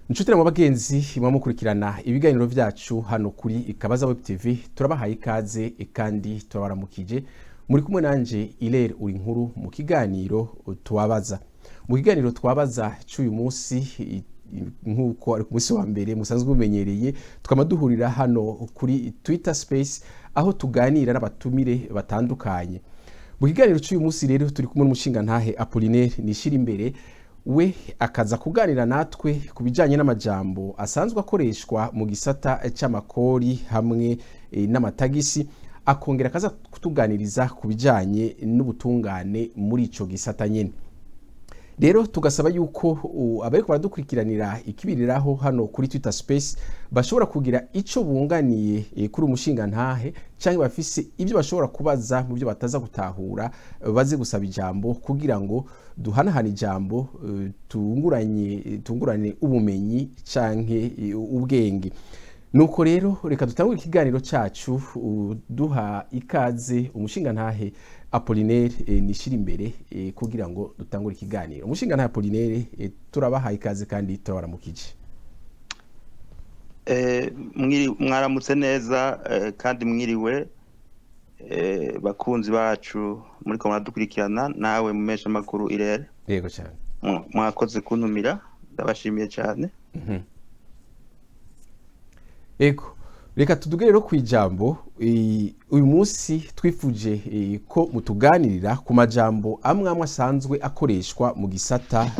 Nshuti mu bagenzi mukurikirana ibiganiro vyacu hano kuri Kabaza Web TV turabahaye ikaze kandi turabaramukije muri kumwe nanje Ilere uri nkuru mu kiganiro TWABAZA. Mu kiganiro TWABAZA cy'uyu munsi nkuko ari ku munsi wa mbere musanzwe bumenyereye tukamaduhurira hano kuri Twitter Space aho tuganira n'abatumire batandukanye. Mu kiganiro cy'uyu munsi rero turi kumwe n'umushinga ntahe Apollinaire nishira imbere we akaza kuganira natwe kubijanye n'amajambo asanzwe akoreshwa mu gisata c'amakori hamwe n'amatagisi, akongera akaza kutuganiriza kubijanye n'ubutungane muri ico gisata nyene. Rero tugasaba yuko abariko baradukurikiranira ikibiriraho hano kuri Twitter Space bashobora kugira ico bunganiye kuri umushinga ntahe canke bafise ivyo bashobora kubaza mu byo bataza gutahura baze gusaba ijambo kugira ngo duhanahana ijambo tungurane ubumenyi canke ubwenge. Nuko rero reka dutangure ikiganiro cacu duha ikaze umushinga ntahe Apollinaire nishira imbere kugira ngo dutangure ikiganiro. Umushinga ntahe Apollinaire turabaha ikaze kandi turabaramukije. Mwaramutse neza kandi mwiriwe bakunzi bacu muri ko muradukurikirana nawe mumesha makuru Ilere. Yego cyane. Mwakoze kuntumira ndabashimiye cyane. Ego reka tuduge rero kwijambo uyu munsi twifuje ko mutuganirira ku majambo amwe asanzwe akoreshwa mu gisata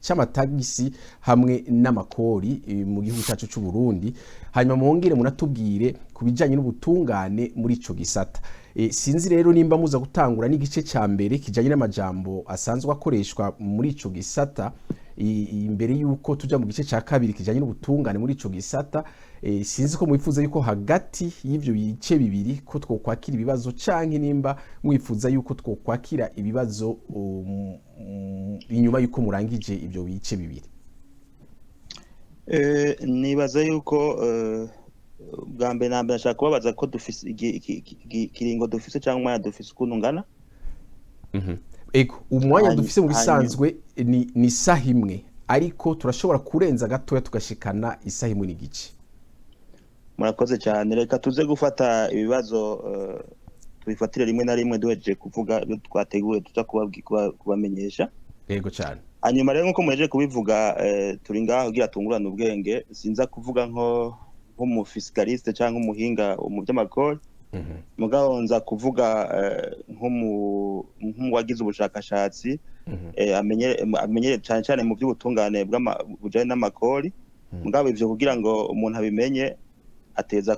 c'amatagisi hamwe n'amakori mu gihugu cyacu cy'u Burundi, hanyuma mwongere munatubwire kubijanye n'ubutungane muri ico gisata. Sinzi rero nimba muza gutangura n'igice ca mbere kijanye n'amajambo asanzwe akoreshwa muri ico gisata imbere yuko tuja mu gice ca kabiri kijanye n'ubutungane muri ico gisata. Sinzi ko mwifuza yuko hagati y'ivyo bice bibiri ko twokwakira ibibazo canke nimba mwifuza yuko twokwakira ibibazo inyuma yuko murangije ivyo bice bibiri. Nibaza yuko bwa mbere nambere nashaka kubabaza ko dufise kiringo dufise cyangwa umwanya dufise ukuntu ngana. Ego umwanya dufise mu bisanzwe ni saha imwe, ariko turashobora kurenza gatoya tugashikana isaha imwe n'igice. Murakoze cyane, reka tuze gufata ibibazo tubifatire rimwe na rimwe duhejeje kuvuga ibyo twateguye tuza kubamenyesha. Yego cyane. Hanyuma rero nkuko muhejeje kubivuga turi ngaho kugira tungurane ubwenge, sinza kuvuga mu fiscaliste cyangwa umuhinga mu by'amakori. Mugabo nza kuvuga nko wagize ubushakashatsi amenye cyane mu by'ubutungane bujanye n'amakori. Mugabo ivyo kugira ngo umuntu abimenye ateza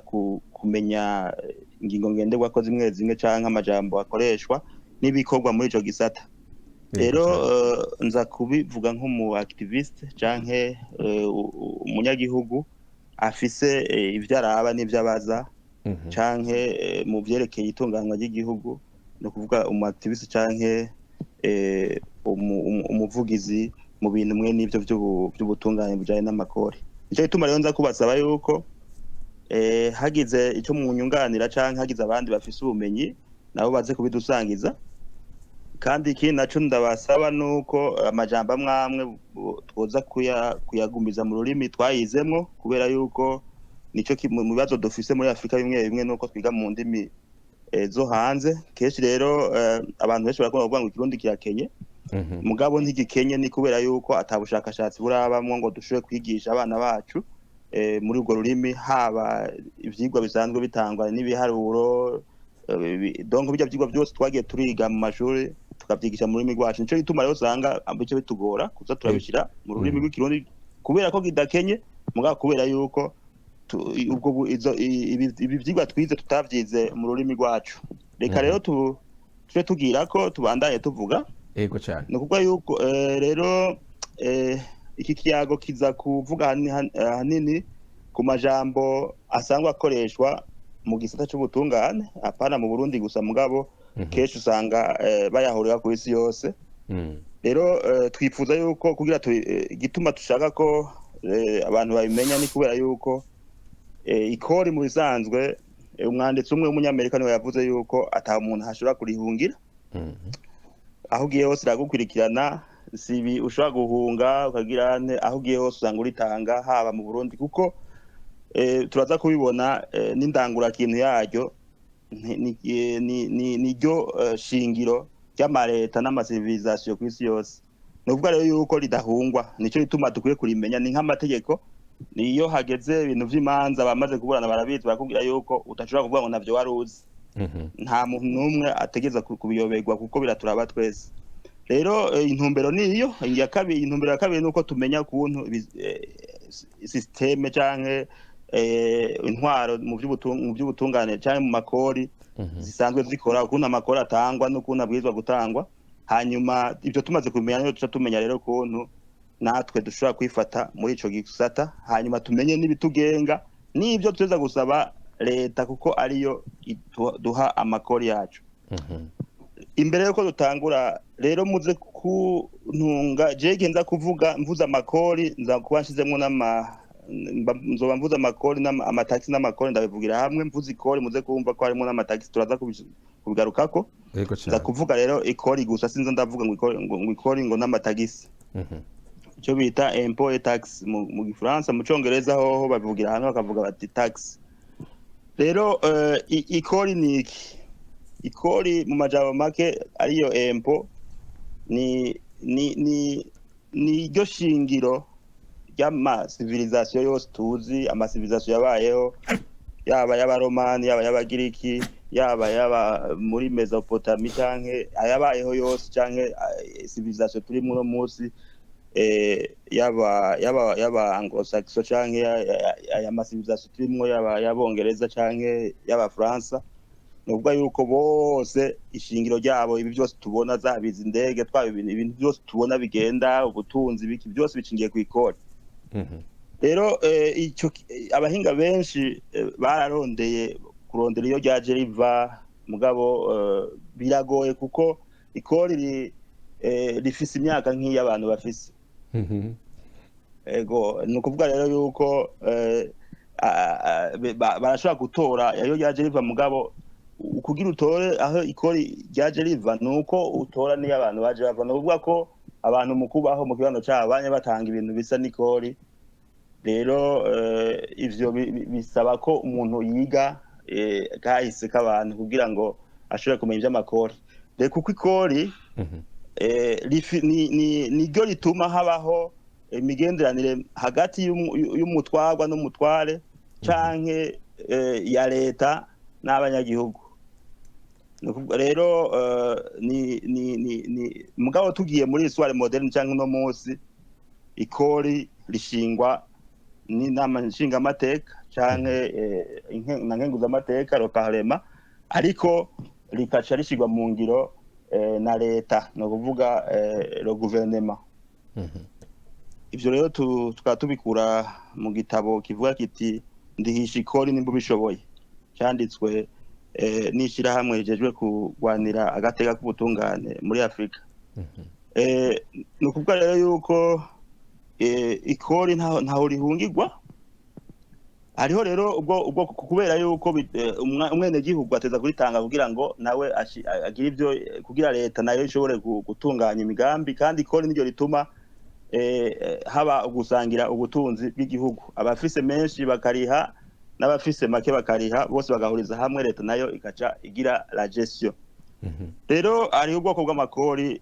kumenya ingingo ngenderwako zimwe zimwe canke amajambo akoreshwa n'ibikorwa muri ico gisata. Rero nza kubivuga nk'umu activiste canke umunyagihugu afise ivyo araba n'ivyo abaza canke mu vyerekeye itunganwa ry'igihugu, no kuvuga umu activiste canke umuvugizi mu bintu mwe n'ivyo by'ubutungane bujanye n'amakori. Nico gituma rero nza kubasaba yuko hagize icyo mu nyunganira canke hagize abandi bafise ubumenyi nabo baze kubidusangiza. Kandi ikindi naco ndabasaba nuko amajambo amwe twoza kuyagumiza mu rurimi twayizemwo, kubera yuko nico mu bibazo dufise muri Afrika bimwe bimwe nuko twiga mu ndimi zo hanze. Kenshi rero abantu benshi barakunda kuvuga ngo ikirundi kirakenye. Mugabo ntigikenye ni kubera yuko atabushakashatsi burabamwo ngo dushobore kwigisha abana bacu muri urwo rurimi, haba ivyigwa bisanzwe bitangwa n'ibiharuro, donc bijya vyigwa byose twagiye turiga mu mashuri tukavyigisha mu rurimi rwacu. Nico gituma rero usanga bice bitugora kuza turabishira mu rurimi rw'ikirundi kubera ko kidakenye, mugabo kubera yuko ibi vyigwa twize tutavyize mu rurimi rwacu. Reka rero tuje tugira ko tubandanye tuvuga. Ego cyane. No kuvuga yuko rero iki kiyago kiza kuvuga hanini ku majambo asangwa akoreshwa mu gisata c'ubutungane, apana mu Burundi gusa, mugabo kenshi usanga bayahurira ku isi yose. Rero twifuza yuko kugira igituma tushaka ko abantu babimenya ni kubera yuko ikori mu bisanzwe umwanditsi umwe w'umunyamerika niwe yavuze yuko ata umuntu hashobora kurihungira. Aho ugiye hose iragukurikirana sibi ushobora guhunga ukagira aho ugiye hose usanga uritanga haba mu Burundi kuko turaza kubibona n'indangura kintu yaryo ni ryo shingiro ry'amareta n'amasivilizasiyo ku isi yose nuvuga rero yuko ridahungwa nico bituma dukwiye kurimenya ni nk'amategeko niyo hageze ibintu vy'imanza bamaze kuburana barabizi barakubwira yuko utashobora kuvuga ngo navyo waruzi nta muntu numwe ategeza kubiyoberwa kuko biraturaba twese rero intumbero niyo intumbero ya kabiri nuko tumenya kuntu systeme canke intwaro mu by'ubutungane cyane mu makori zisanzwe zikora ukuntu amakori atangwa n'ukuntu abwirizwa gutangwa hanyuma ibyo tumaze kumenya niyo tuca tumenya rero kuntu natwe dushobora kwifata muri ico gisata hanyuma tumenye n'ibitugenga n'ibyo tuza gusaba leta kuko ariyo duha amakori yacu imbere yuko dutangura rero muze kuntunga jege nza kuvuga mvuza amakori nza kuba nshizemo nzoba mvuza amakori amataxi n'amakori ndabivugira hamwe mvuza ikori muze kumva ko harimo n'amataxi turaza kubigarukako nza kuvuga rero ikori gusa sinzo ndavuga ngo ikori ngo n'amatagisi cyo bita impôt et taxe mu Gifaransa mu Congereza hoho babivugira hamwe bakavuga bati tax rero ikori ni iki ikori mu majambo make ariyo impôt ni ryo shingiro y'amasivilizasiyo yose tuzi amasivilizasiyo yabayeho yaba y'abaromani yaba y'abagiriki yaba muri Mesopotamie canke ayabayeho yose canke civilizasiyo turi muri munsi yaba anglo-saxon canke aya masivilizasiyo turimwo yaba y'abongereza canke y'abafaransa nuvuga yuko bose ishingiro ryabo ibi byose tubona zabiza indege twaba ibintu byose tubona bigenda ubutunzi biki byose bicingiye ku ikori rero icyo abahinga benshi bararondeye kurondera iyo ryaje riva mugabo biragoye kuko ikori rifise imyaka nk'iy'abantu bafise ego nukuvuga rero yuko barashobora gutora iyo ryaje riva mugabo kugira utore aho ikori ryaje riva nuko utora niyo abantu baje bava nukuvuga ko abantu mu kubaho mu kibano cyabo banye batanga ibintu bisa n'ikori rero ivyo bisaba ko umuntu yiga kahise k'abantu kugira ngo ashobore kumenya iby'amakori rero kuko ikori ni ryo rituma habaho imigenderanire hagati y'umutwarwa n'umutware canke ya leta n'abanyagihugu rero ni mugabo tugiye muri histoire moderne canke no munsi ikori rishingwa n'inama nshingamateka canke na nkenguzamateka roparlema ariko rikaca rishigwa mu ngiro na leta no kuvuga le gouvernement ivyo rero tukaba tubikura mu gitabo kivuga kiti ndihisha ikori nimba bishoboye cyanditswe n'ishirahamwe rijejwe kurwanira agateka k'ubutungane muri Afrika no kuvuga rero yuko ikori ntaho rihungirwa hariho rero ubwo kubera yuko umwene gihugu ateza kuritanga kugira ngo nawe agira ivyo kugira leta nayo ishobore gutunganya imigambi kandi ikori niryo rituma haba gusangira ubutunzi bw'igihugu abafise menshi bakariha n'abafise make bakariha bose bagahuriza hamwe leta nayo ikaca igira la gestion rero ari ubwoko bw'amakori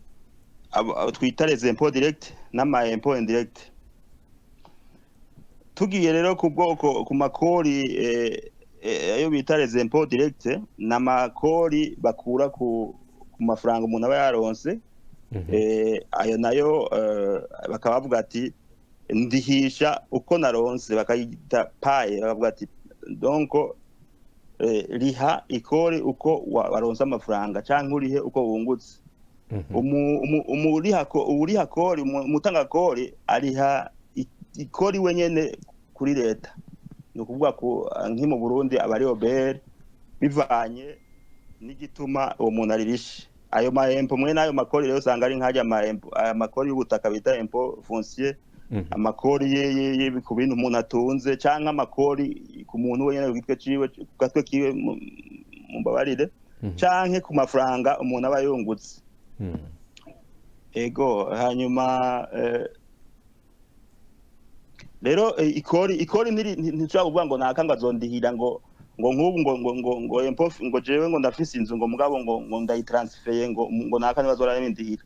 twita les impôts directs n'ama impôts indirects tugiye rero ku bwoko ku makori ayo bita les impôts directs n'amakori bakura ku mafaranga umuntu aba yaronse ayo nayo bakaba bavuga ati ndihisha uko naronse bakayita paye bakavuga ati donc riha ikori uko waronse amafaranga canke urihe uko wungutse uriha kori umutanga kori ariha ikori wenyene kuri leta ni ukuvuga ko nki mu Burundi aba ari obere bivanye n'igituma uwo muntu aririshe ayo mahempo mwe nayo makori rero usanga ari nkajya amakori y'ubutaka bita impôt foncier amakori ye ku bintu umuntu atunze canke amakori ku muntu wenyene witwe ciwe gatwe kiwe mu mbabarire canke ku mafaranga umuntu aba yungutse ego hanyuma rero ikori nticuba kuvuga ngo naka ngo azondihira ngo nk'ubu ngo ngo jewe ngo ndafise inzu ngo mugabo ngo ndayitransfeye ngo naka nibazora bindihira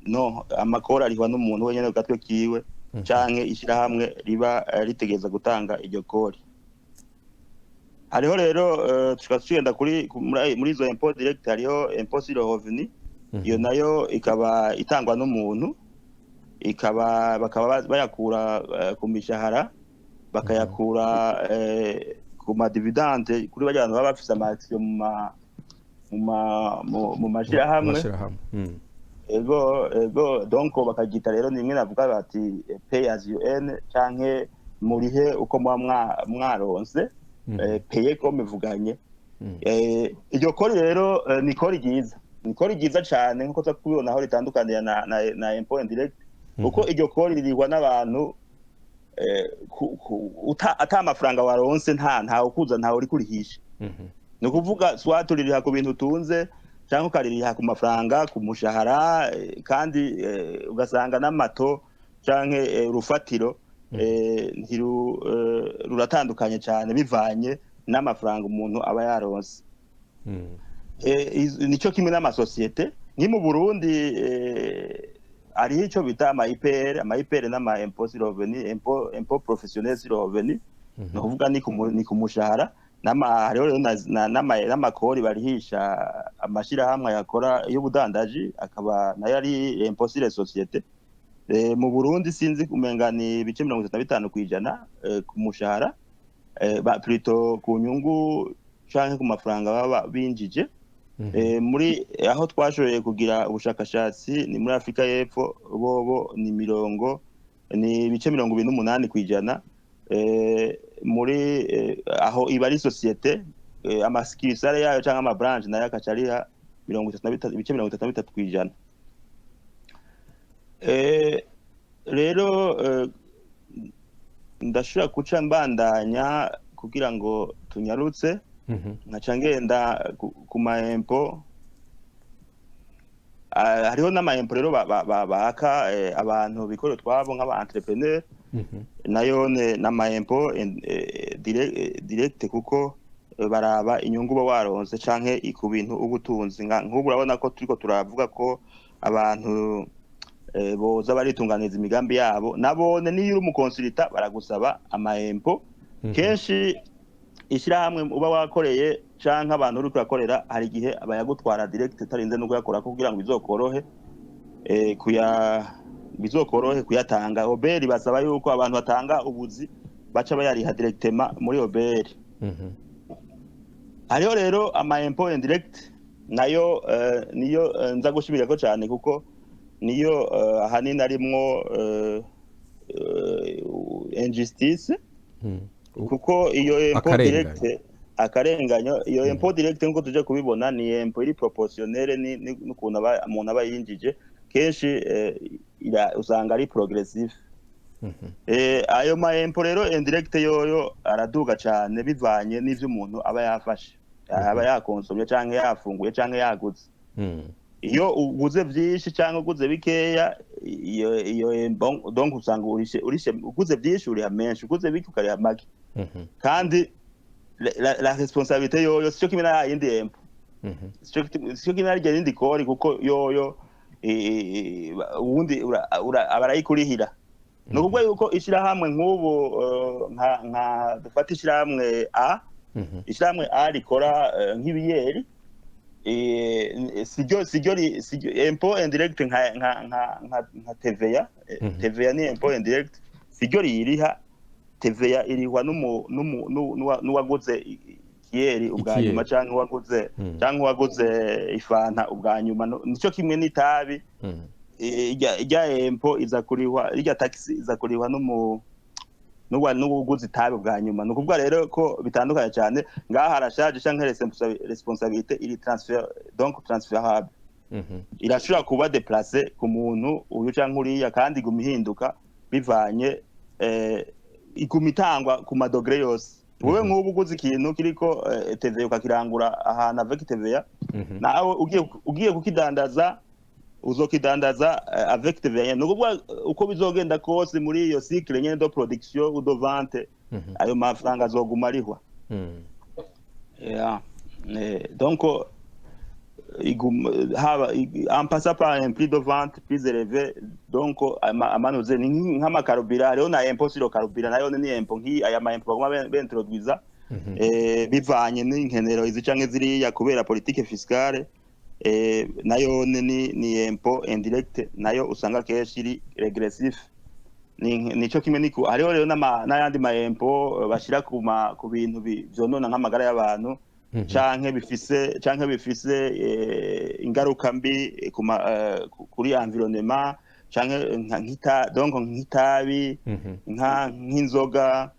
no amakori arihwa n'umuntu wenyene gatwe kiwe canke ishirahamwe riba ritegeza gutanga iryo kori. Hariho rero tukagenda muri izo impôt direct hariho impôt sur le revenu, iyo nayo ikaba itangwa n'umuntu, bakaba bayakura ku mishahara, bakayakura ku madividende kuri bajya abantu baba bafise action mu mashirahamwe. Ego donc bakagita rero nimwe navuga bati pay as you earn canke murihe uko mwaronse paye ko mivuganye. Iryo kori rero ni kori ryiza cyane nkuko tukubibona aho ritandukaniye na impôt indirect, uko iryo kori ririhwa n'abantu ata amafaranga waronse nta ukuza nta uri kurihisha. Ni ukuvuga soit uririha ku bintu utunze cyangwa ukaririha ku mafaranga ku mushahara, kandi ugasanga n'amato canke urufatiro ruratandukanye cyane bivanye n'amafaranga umuntu aba yaronse. Nico kimwe n'amasosiyete nki mu Burundi ari ico bita ama IPR n'ama impôt sur le revenu, impôt professionnel sur le revenu, no kuvuga ni ku mushahara hariho n'amakori barihisha amashirahamwe yakora y'ubudandaji, akaba nayo ari impôt sur les sociétés. Mu Burundi sinzi kumenga ni ibice 35% ku mushahara, plutôt ku nyungu canke ku mafaranga baba binjije. Muri aho twashoboye kugira ubushakashatsi ni muri Afrika y'Epfo, bobo ni ibice 28%. Muri aho iba ari societe, amaskisare yayo canke amabranche nayo akacariha ibice 33%. Rero ndashobora kuca mbandanya kugira ngo tunyarutse, nkaca ngenda ku maempo. Hariho n'amaempo rero baka abantu bikorera twabo nk'aba entrepreneur, nayo n'amaempo direct kuko baraba inyungu uba waronse canke ku bintu ubutunzi. Nk'ubu urabona ko turiko turavuga ko abantu boza baritunganiza imigambi yabo, nabone niyo uri umukonsulita baragusaba amaempo. Kenshi ishirahamwe uba wakoreye canke abantu uri kurakorera hari igihe abayagutwara direct utarinze no kuyakora kugira ngo bizokorohe kuyatanga. Oberi basaba yuko abantu batanga ubuzi baca bayariha directement muri oberi. Hariho rero ama impôt indirect nayo niyo nza gushibirako cyane kuko niyo ahanini arimwo injustice, kuko iyo impôt direct akarenganyo, iyo impôt direct nko tuje kubibona ni impôt iri proportionnelle n'ukuntu umuntu aba yinjije, kenshi usanga ari progressive. Ayo ma impôt rero indirect yoyo araduga cyane bivanye n'ivyo umuntu aba yafashe, aba yakonsomye canke yafunguye canke yaguze. Iyo uguze vyinshi canke uguze bikeya, iyo donc usanga uguze vyinshi uriha menshi, uguze bike ukariha make. Kandi la responsabilité yoyo sico kimwe na yindi impôt, sico kimwe na yindi kori, kuko yoyo ubundi abarayikurihira. No kuvuga yuko ishirahamwe nk'ubu nka dufata ishirahamwe ishirahamwe rikora nk'ibiyeri, siryo impôt indirect nka TVA. TVA ni impôt indirect, siryo ririha. TVA irihwa n'uwaguze ikiyeri ubwa nyuma canke uwaguze ifanta ubwa nyuma. Nico kimwe n'itabi, irya impôt iza kurihwa, irya taxi iza kurihwa n'uwaguze itabi ubwa nyuma. No kuvuga rero ko bitandukanye cyane. Ngaha harashaje canke responsabilité iri transférable. Irashobora kuba déplacé ku muntu uyu canke uriya, kandi iguma ihinduka bivanye iguma itangwa ku madogre yose. Wewe nk'ubu uguze ikintu kiriko TVA ukakirangura ahantu avec TVA, nawe ugiye kukidandaza uzokidandaza avec TVA nukuvuga uko bizogenda kose muri iyo cycle nyene de production ou de vente ayo mafaranga azoguma arihwa donc en passant par un prix de vente plus élevé donc amanoze ni nk'amakarubira hariho na impôt sur le carburant nayo ni impôt aya ma impôt baguma b'introduiza bivanye n'inkenero izi canke ziriya kubera politique fiscale nayo ni impôt indirect nayo usanga kenshi iri regressif nico kimwe niku hariho rero n'ayandi ma impôt bashira ku bintu vyonona nk'amagara y'abantu canke bifise ingaruka mbi kuri environnement canke donc nk'itabi nk'inzoga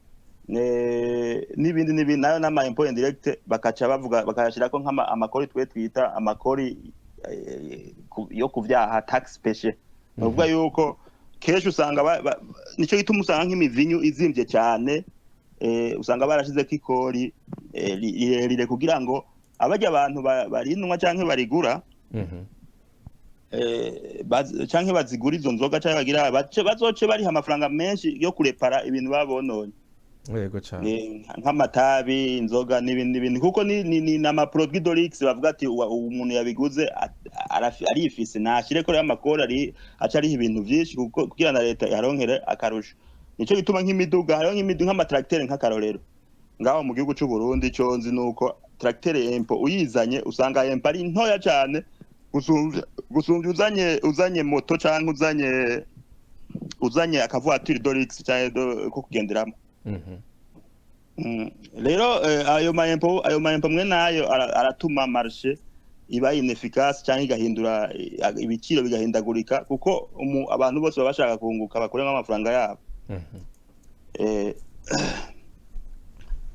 n'ibindi nayo n'ama impôt indirect bakaca bakayashirako amakori twita amakori yo kuvyaha tax péché bavuga yuko kenshi usanga nico gituma usanga nk'imivinyu izimvye cyane usanga barashizeko ikori rirerire kugira ngo abarya abantu barinwa canke barigura canke bazigura izo nzoga canke bagira bazoce bariha amafaranga menshi yo kurepara ibintu babononye yego cyane nk'amatabi inzoga n'ibindi kuko ni nama produit d'orix bavuga ati umuntu yabiguze arifise nashireko rero amakori aca ariho ibintu vyinshi kugira na leta yaronkere akarusho nico gituma nk'imiduga hariho nk'imiduga nk'amatracteur nk'akarorero ngaho mu gihugu c'u Burundi cyo nzi nuko tracteur impôt uyizanye usanga impôt ari ntoya cyane gusumvya uzanye moto canke uzanye akavoiture d'orix cyangwa ko kugenderamo rero ayo ma impôt mwe nayo aratuma marché iba inefficace cyangwa igahindura ibiciro bigahindagurika kuko abantu bose baba bashaka kunguka bakuremo amafaranga yabo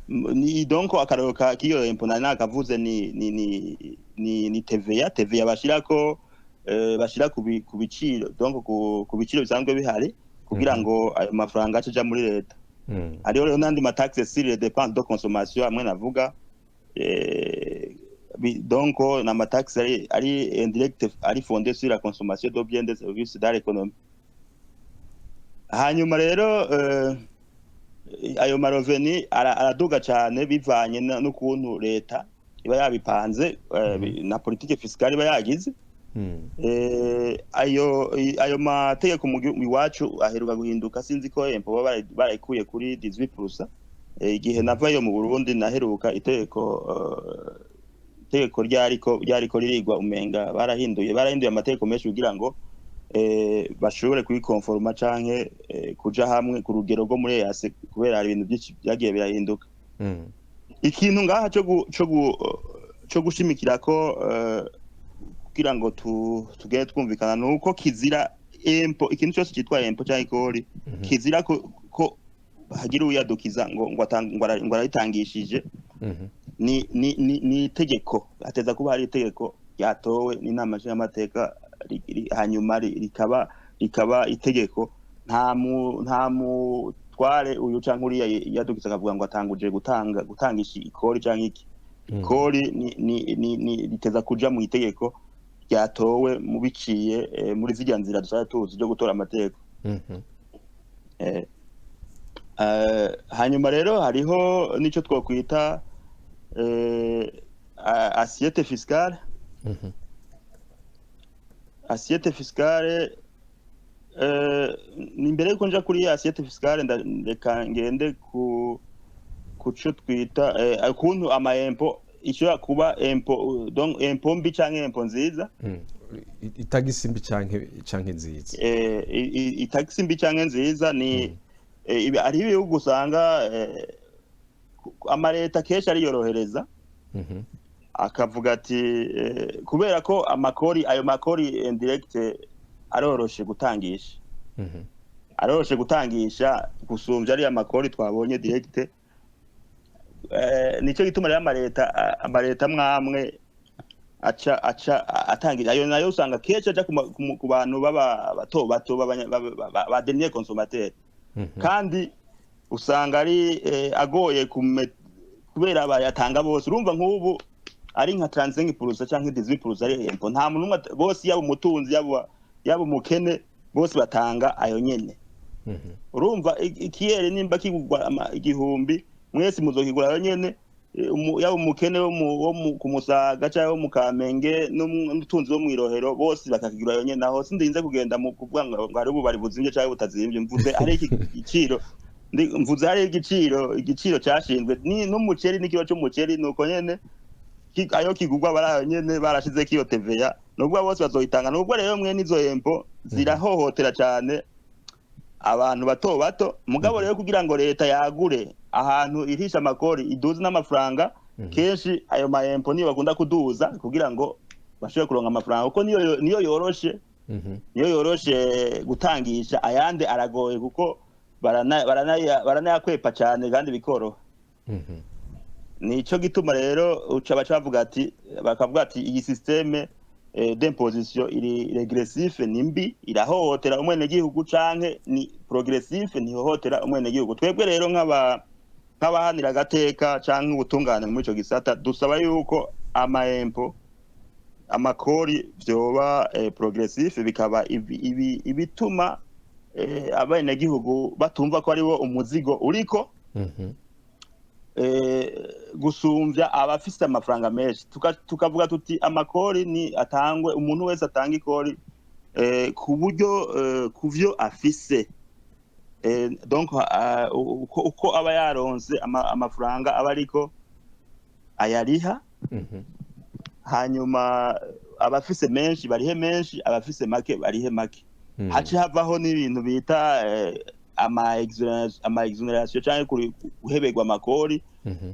ni donc akaroka kiyo impôt nakavuze ni TVA bashirako bashira ku biciro donc ku biciro bisanzwe bihari kugira ngo ayo mafaranga acaja muri leta hariho rero n'andi ma taxe sur les dépenses de consommation amwe navuga donc na ma taxe ari indirect ari fondée sur la consommation de biens et services dans l'économie hanyuma rero ayo maroveni araduga cyane bivanye n'ukuntu leta iba yabipanze na politique fiscale iba yagize ayo mategeko mu iwacu aheruka guhinduka sinzi ko impôt barayikuye kuri 18% igihe navayo mu Burundi naheruka itegeko ryariko ririgwa umenga barahinduye amategeko menshi kugira ngo bashobore kubikonforma canke kuja hamwe ku rugero rwo muri EAC kubera hari ibintu byinshi byagiye birahinduka ikintu ngaha cyo gushimikira ko kugira ngo tugere twumvikana nuko kizira impôt ikintu cyose cyitwa impôt cyangwa ikori kizira ko hagira uyadukiza ngo arayitangishije ni itegeko ateza kuba hari itegeko ryatowe n'inama y'amateka hanyuma rikaba itegeko nta mutware uyu canke uriya yadukiza akavuga ngo atanguje gutangisha ikori canke iki ikori ni riteza kuja mu itegeko ryatowe mu biciye muri zirya nzira dusaba tuzi ryo gutora amategeko hanyuma rero hariho nico twokwita assiette fiscale assiette fiscale nimbere yuko nja kuri assiette fiscale ndeka ngende ku cyo twita ukuntu ama impôt ishobora kuba impôt donc impôt mbi canke impôt nziza itagisi mbi canke nziza itagisi mbi canke nziza ni ari ibihugu usanga amareta kenshi ariyorohereza akavuga ati kubera ko ayo makori indirect aroroshe gutangisha gusumvya ari amakori twabonye direct nico gituma rero amareta mwamwe aca atangira ayo nayo usanga kenshi aja ku bantu bato ba dernier consommateur kandi usanga ari agoye kubera bayatanga bose urumva nk'ubu ari nka 35% canke 18% ari impôt nta muntu bose yaba umutunzi yaba umukene bose batanga ayo nyene urumva ikiyere nimba kigurwa igihumbi mwese muzokigura ayo nyene yaba umukene wo kumusaga cyangwa mu Kamenge n'umutunzi wo mwirohero bose bakakigura ayo nyene naho sindinze kugenda mu kuvuga ngo ari ubu bari buzimye cyangwa butazimbye mvuze ari igiciro mvuze ari igiciro cyashinzwe n'umuceri n'ikiro cy'umuceri nuko nyene ayo kigurwa barayo nyene barashize kiyo TVA nubwo bose bazoyitanga nubwo rero mwe nizo impôt zirahohotera cyane abantu bato mugabo rero kugira ngo leta yagure ahantu irisha amakori iduze n'amafaranga kenshi ayo impôt niyo bakunda kuduza kugira ngo bashobore kuronka amafaranga kuko niyo yoroshe gutangisha ayande aragoye kuko baranayakwepa cyane kandi bikoroha nico gituma rero uca bavuga ati bakavuga ati iyi systeme d'imposition iri regressif nimbi irahohotera umwene gihugu canke ni progressif ni hohotera umwene gihugu twebwe rero nk'abahanira agateka canke ubutungane muri ico gisata dusaba yuko amakori vyoba progressif bikaba ibituma abene gihugu batumva ko aribo umuzigo uriko gusumvya abafise amafaranga menshi tukavuga tuti amakori ni atangwe umuntu wese atanga ikori ku buryo kuvyo afise donc uko aba yaronse amafaranga aba ariko ayariha hanyuma abafise menshi barihe menshi abafise make barihe make haci havaho n'ibintu bita ama exoneration cyangwa guheberwa amakori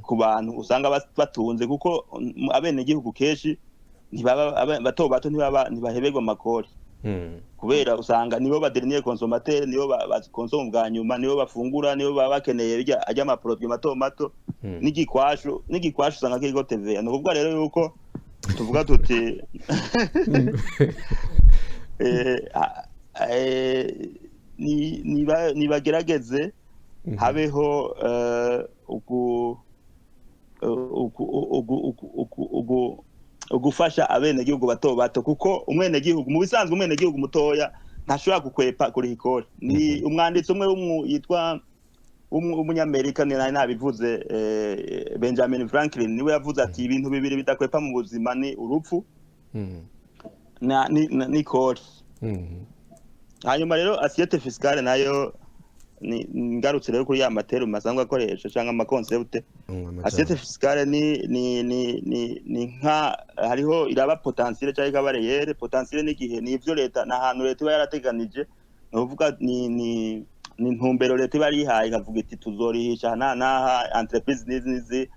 ku bantu usanga batunze kuko abene gihugu keshi ntibaba bato ntibaheberwa amakori kubera usanga nibo badernier consommateur nibo bakonsoma bwa nyuma nibo bafungura nibo bakeneye ajya ama produit mato n'igikwashu usanga kigo TVA no kuvuga rero yuko tuvuga tuti nibagerageze habeho ugufasha abene gihugu bato kuko umwene gihugu mu bisanzwe umwene gihugu mutoya ntashobora gukwepa kuri ikori ni umwanditsi umwe yitwa umunyamerika nabivuze Benjamin Franklin niwe yavuze ati ibintu bibiri bidakwepa mu buzima ni urupfu ni ikori hanyuma rero assiette fiscale nayo ni ngarutse rero kuri ya materu masanzwe akoresha cyangwa amakoncepte assiette fiscale ni nka hariho iraba potentiel cyangwa ikabareyere potentiel n'igihe nivyo leta na hantu leta iba yarateganije no kuvuga ni ntumbero leta iba yihaye ikavuga iti tuzorihisha naha entreprise nizi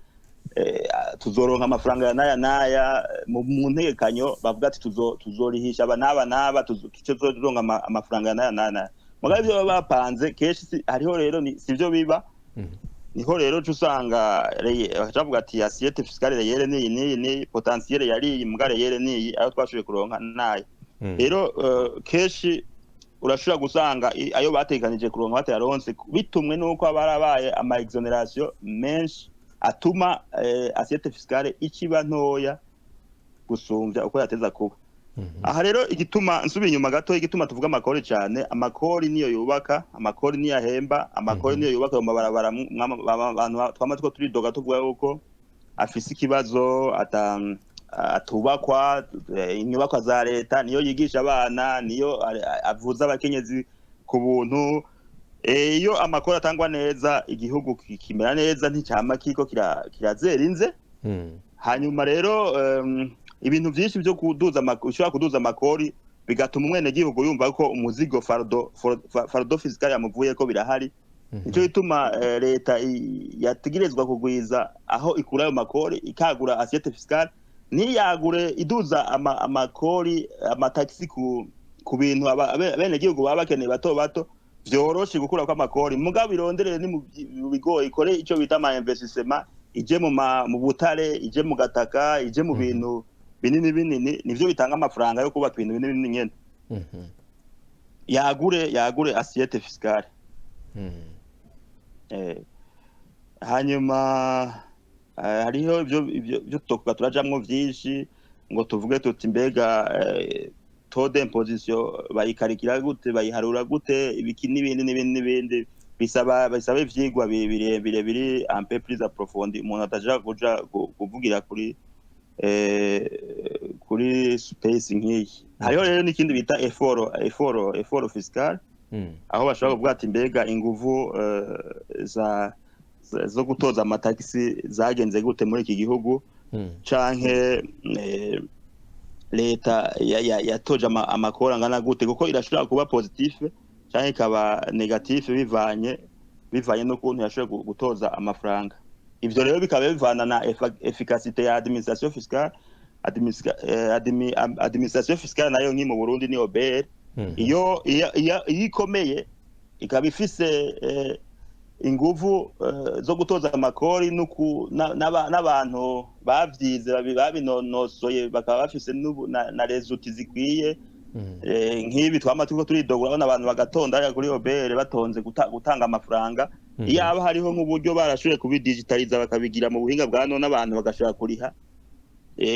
tuzoronka amafaranga ya naya mu ntegekanyo bavuga ati tuzorihisha naba tuzoronka amafaranga ya naya mugabe byo bapanze keshi hariho rero sivyo biba niho rero usanga bavuga ati assiette fiscale reyere ni potentiel yari mugare yere ni ayo twashoboye kuronka nayo rero keshi urashobora gusanga ayo batekanije kuronka batayaronse bitumwe nuko abarabaye ama exoneration menshi atuma assiette fiscale ikiba ntoya gusumvya uko yateza kuba aha rero igituma nsubiye inyuma gato igituma tuvuga amakori cyane amakori niyo yubaka amakori niyo ahemba amakori niyo yubaka mu mabarabara abantu twamatwo turi doga tuvuga yuko afise ikibazo atubakwa inyubakwa za leta niyo yigisha abana niyo avuza abakenyezi ku buntu iyo amakori atangwa neza igihugu kimera neza nticyama kiko kirazera inze hanyuma rero ibintu byinshi byo ushobora kuduza amakori bigatuma umwene gihugu yumva ko umuzigo fardo fiscale yamuvuye ko birahari nicyo gituma leta yategerezwa kugwiza aho ikura ayo makori ikagura assiette fiscale ntiyagure iduza amakori amataxi ku bintu abene gihugu baba bakeneye bato vyoroshe gukura kwa amakori mugabo ironderere ni mu bigoye ikore ico bita ama investissement ije mu butare ije mu gataka ije mu bintu binini nivyo bitanga amafaranga yo kubaka ibintu binini nyene yagure assiette fiscale hanyuma hariho ibyo tuvuga turajamwo vyinshi ngo tuvuge tuti mbega taux d'imposition bayikarikira gute bayiharura gute ibiki n'ibindi bisaba ivyigwa birebire biri un peu plus approfondi umuntu ataja kuja kuvugira kuri space nk'iyi hariho rero n'ikindi bita effort fiscal aho bashobora kuvuga ati mbega inguvu zo gutoza amatagisi zagenze gute muri iki gihugu canke leta yatoje amakora ngana gute kuko irashobora kuba positif canke ikaba negatif bivanye n'ukuntu yashobora gutoza amafaranga ivyo rero bikaba bivana na efficacité ya administration fiscale administration fiscale nayo nki mu Burundi ni OBR iyo ikomeye ikaba ifise inguvu zo gutoza amakori n'abantu bavyize babinonosoye bakaba bafise na results zikwiye nk'ibi twama turiko turidogura abantu bagatonda kuri OBR batonze gutanga amafaranga iyo aba hariho nk'uburyo barashoboye kubidigitaliza bakabigira mu buhinga bwa none abantu bagashobora kuriha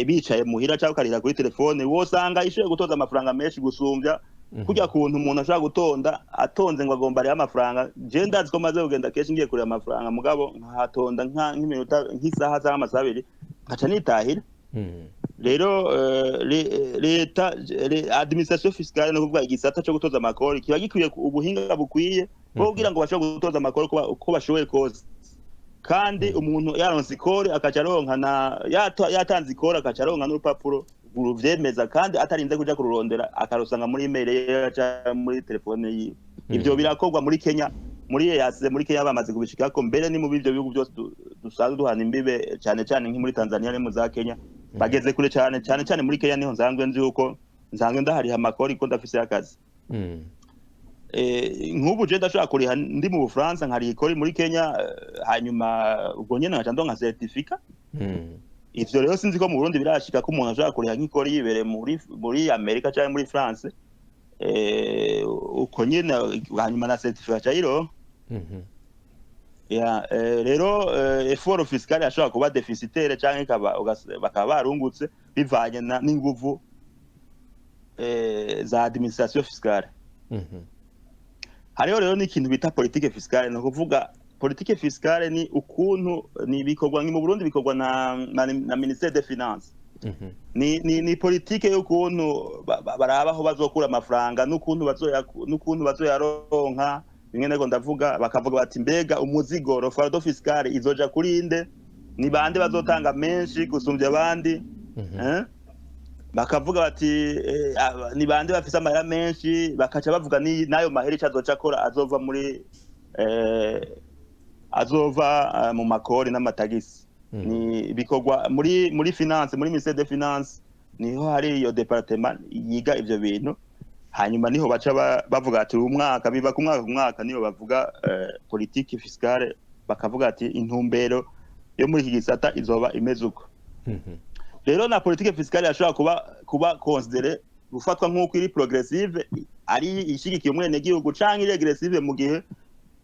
bicaye muhira cyangwa karira kuri telefone wosanga ishoboye gutoza amafaranga menshi gusumbya kujya kuntu umuntu ashaka gutonda atonze ngo agomba ari amafaranga je ndazi ko maze kugenda keshi ngiye kuri amafaranga mugabo nkatonda nk'iminota nk'isaha za amasabiri aca nitahira rero leta administration fiscale no kuvuga igisata cyo gutoza amakori kiba gikwiye ubuhinga bukwiye bwo kugira ngo bashobore gutoza amakori uko bashoboye kose kandi umuntu yaronse ikori akaca aronka yatanze ikori akaca aronka n'urupapuro ruvyemeza kandi atarinze kuja kururondera akarusanga muri email ye cyangwa muri telefone yiwe ivyo birakorwa muri Kenya muri EAC muri Kenya bamaze kubishikako mbere ni mu bivyo bihugu byose dusanzwe duhana imbibe cyane nki muri Tanzania ne mu za Kenya bageze kure cyane muri Kenya niho nzangwe nzi uko ndahariha amakori ko ndafise akazi nk'ubu je ndashaka kuriha ndi mu Bufaransa nkari ikori muri Kenya hanyuma ubwo nyene nkaca ndonka certificat ivyo rero sinzi ko mu Burundi birashika ko umuntu ashaka kuriha nk'ikori yibere muri Amerika cyangwa muri France uko nyene hanyuma na certificat cyayiro rero effort fiscal ashobora kuba deficitaire cyangwa bakaba barungutse bivanye n'inguvu za administration fiscale hariho rero n'ikintu bita politique fiscale no kuvuga politique fiscale ni ukuntu ni bikorwa mu Burundi bikorwa na ministère des finances ni politique y'ukuntu barabaho bazokura amafaranga n'ukuntu bazoyaronka bimwe nego ndavuga bakavuga bati mbega umuzigo fardo fiscale izoja kuri inde ni bande bazotanga menshi gusumbya abandi bakavuga bati ni bande bafise amahera menshi bakaca bavuga ni nayo mahera icazoca akora azova mu makori n'amatagisi ni bikorwa muri finance muri ministère des finances niho hari iyo departement yiga ivyo bintu hanyuma niho baca bavuga ati umwaka biva ku mwaka niho bavuga politique fiscale bakavuga ati intumbero yo muri iki gisata izoba imeze uko rero na politique fiscale yashobora kuba considéré gufatwa nk'uko iri progressive ari ishigikiye umwene gihugu canke regressive mu gihe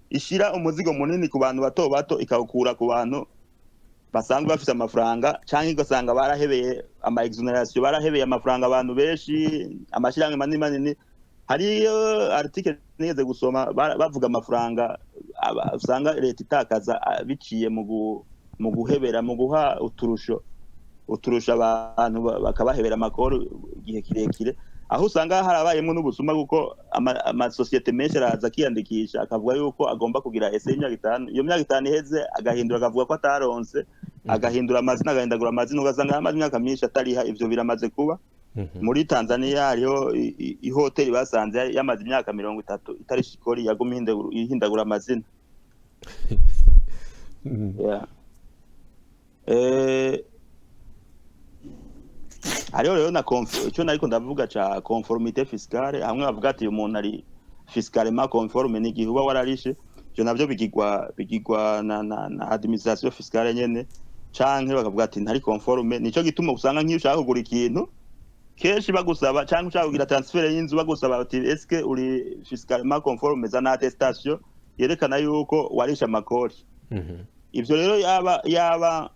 ishira umuzigo munini ku bantu bato ikawukura ku bantu basanzwe bafise amafaranga canke ugasanga barahebeye ama exoneration barahebeye amafaranga abantu benshi amashirange manini hariyo article nigeze gusoma bavuga amafaranga usanga leta itakaza biciye mu guhebera mu guha uturusha abantu bakabahebera amakoro igihe kirekire aho usanga harabayemo n'ubusuma kuko amasosiyete menshi araza akiyandikisha akavuga yuko agomba kugira ese y'imyaka 5 iyo myaka 5 iheze agahindura akavuga ko ataronse agahindura amazina agahindagura amazina ugasanga amaze imyaka myinshi atariha ivyo biramaze kuba muri Tanzania hariho ihoteli basanze yamaze imyaka 30 itari shikori yaguma ihindagura amazina hariho rero na icyo nariko ndavuga ca conformité fiscale hamwe bavuga ati umuntu ari fiscalement conforme n'igihe uba wararishe byo navyo bigirwa na administration fiscale nyene canke bakavuga ati ntari conforme nico gituma usanga nk'iyo ushaka kugura ikintu kenshi bagusaba canke ushaka kugira transfer y'inzu bagusaba ati est-ce que uri fiscalement conforme za na attestation yerekana yuko warisha amakori ivyo rero yaba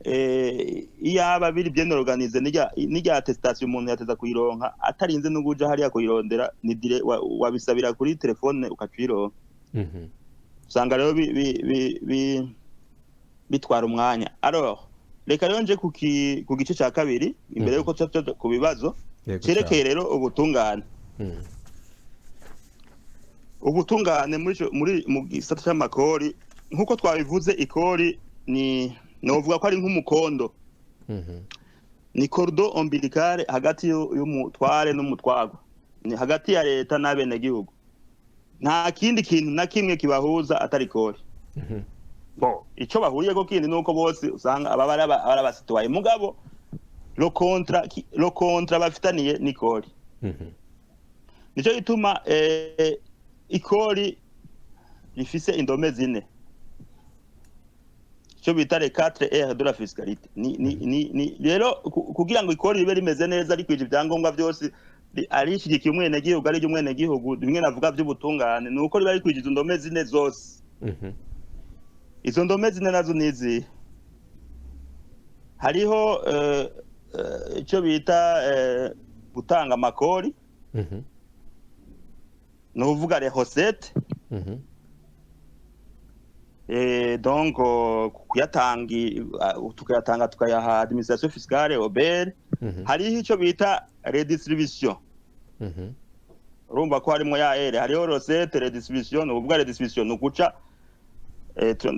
iyaba biri bien organize nijya attestation umuntu yateza kuyironka atarinze no guja hariya kuyirondera ni dire wabisabira kuri telefone ukacironka. Usanga rero bitwara umwanya. Alors reka rero nje ku gice cya kabiri imbere yuko tuja ku bibazo cerekeye rero ubutungane. Ubutungane muri mu gisata cy'amakori nkuko twabivuze, ikori ni novuga ko ari nk'umukondo. Ni cordon ombilical hagati y'umutware n'umutwagwa, ni hagati ya leta n'abene gihugu. Nta kindi kintu na kimwe kibahuza atari kori. Bo ico bahuriye ko kindi nuko bose usanga abasitwaye mugabo lo kontra bafitaniye ni kori. Nico gituma ikori rifise indome zine, cyo bita les 4 R de la fiscalité. Ni rero kugira ngo ikori ribe rimeze neza rikwije ibyangombwa byose arishigikiye umwene gihugu ari umwene gihugu, bimwe navuga by'ubutungane nuko riba rikwije indome zine zose. Izo ndome zine nazo nizi hariho icyo bita gutanga amakori, nuvuga les recettes. Donc tukayatanga tukayaha administration fiscale OBR. Hariho icyo bita redistribution. Urumva ko harimo ya ere, hariho recette, redistribution. Nuvuga redistribution nuguca